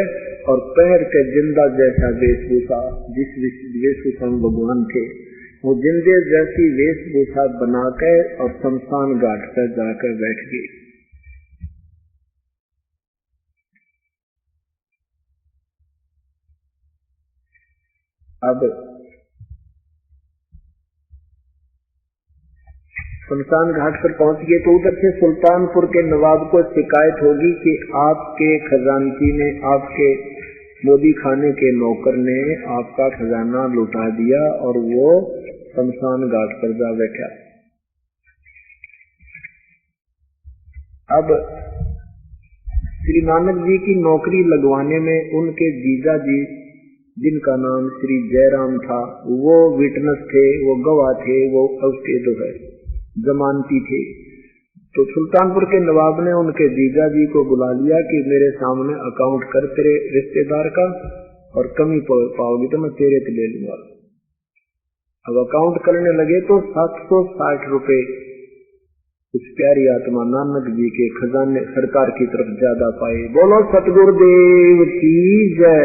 और पहर के जिंदा जैसा वेशभूषा, जिस वेशभूषा में भगवान थे, वो जिंदे जैसी वेशभूषा बना के और शमशान घाट पर जाकर बैठ गए। अब शमशान घाट पर पहुंच गए तो उधर से सुल्तानपुर के नवाब को शिकायत होगी कि आपके खजानची ने, आपके मोदी खाने के नौकर ने आपका खजाना लुटा दिया और वो शमशान घाट पर जा बैठा। अब श्री नानक जी की नौकरी लगवाने में उनके जीजा जी, जिनका नाम श्री जयराम था, वो विटनेस थे, वो गवाह थे, वो उसके जो है जमानती थे। तो सुल्तानपुर के नवाब ने उनके जीजा जी को बुला लिया कि मेरे सामने अकाउंट कर तेरे रिश्तेदार का, और कमी पाओगी तो मैं तेरे से ले लूंगा। अब अकाउंट करने लगे तो 760 रुपए उस प्यारी आत्मा नानक जी के खजाने सरकार की तरफ ज्यादा पाए। बोलो सतगुरुदेव की जय।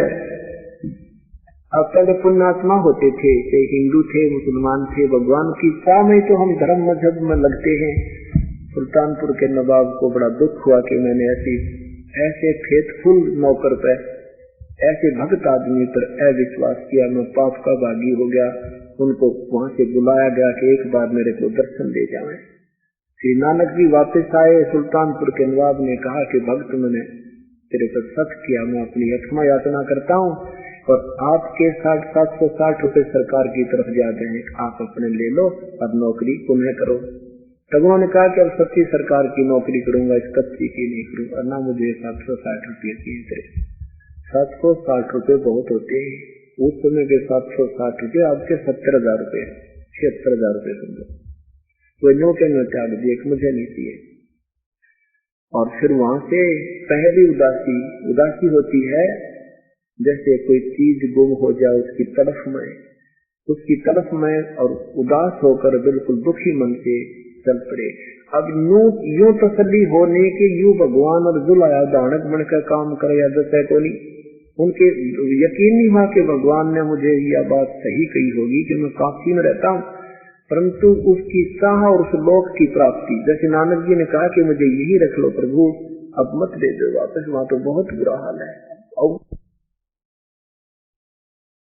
अब पहले पुण्यात्मा होते थे, चाहे हिंदू थे, मुसलमान थे, भगवान की इच्छा में तो हम धर्म मजहब में लगते हैं। सुल्तानपुर के नवाब को बड़ा दुख हुआ कि मैंने ऐसे फेथफुल नौकर पर, ऐसे भक्त आदमी पर अविश्वास किया, मैं पाप का भागी हो गया। उनको वहां से बुलाया गया कि एक बार मेरे को दर्शन दे जाए। श्री नानक जी वापस आए। सुल्तानपुर के नवाब ने कहा कि भक्त मैंने तेरे पर सच किया, मैं अपनी क्षमा याचना करता हूँ और आपके 760 रुपए सरकार की तरफ जाते हैं, आप अपने ले लो और नौकरी पुनः करो। तब उन्होंने कहा कि अब सच्ची सरकार की नौकरी करूंगा, इस कच्ची की नहीं करूंगा, ना मुझे 760 रुपये चाहिए। 760 रुपये बहुत होते हैं उस समय के। 760 रुपये आपके 70,000 रुपये, 76,000 रुपये समझो। वो नो के नो त्याग दिए, मुझे नहीं चाहिए। और फिर वहां से पहली उदासी होती है, जैसे कोई चीज गुम हो जाए उसकी तड़फ में और उदास होकर बिल्कुल दुखी मन से चल पड़े। अब यूं तसल्ली होने के यूं भगवान और जुलाया दानक बनकर काम करे या दस को नहीं। उनके यकीन नहीं हुआ कि भगवान ने मुझे यह बात सही कही होगी कि मैं काशी में रहता हूँ, परंतु उसकी चाह और उस लोक की प्राप्ति, जैसे नानक जी ने कहा कि मुझे यही रख लो प्रभु, अब मत दे दो वापस, वहां तो बहुत बुरा हाल है। और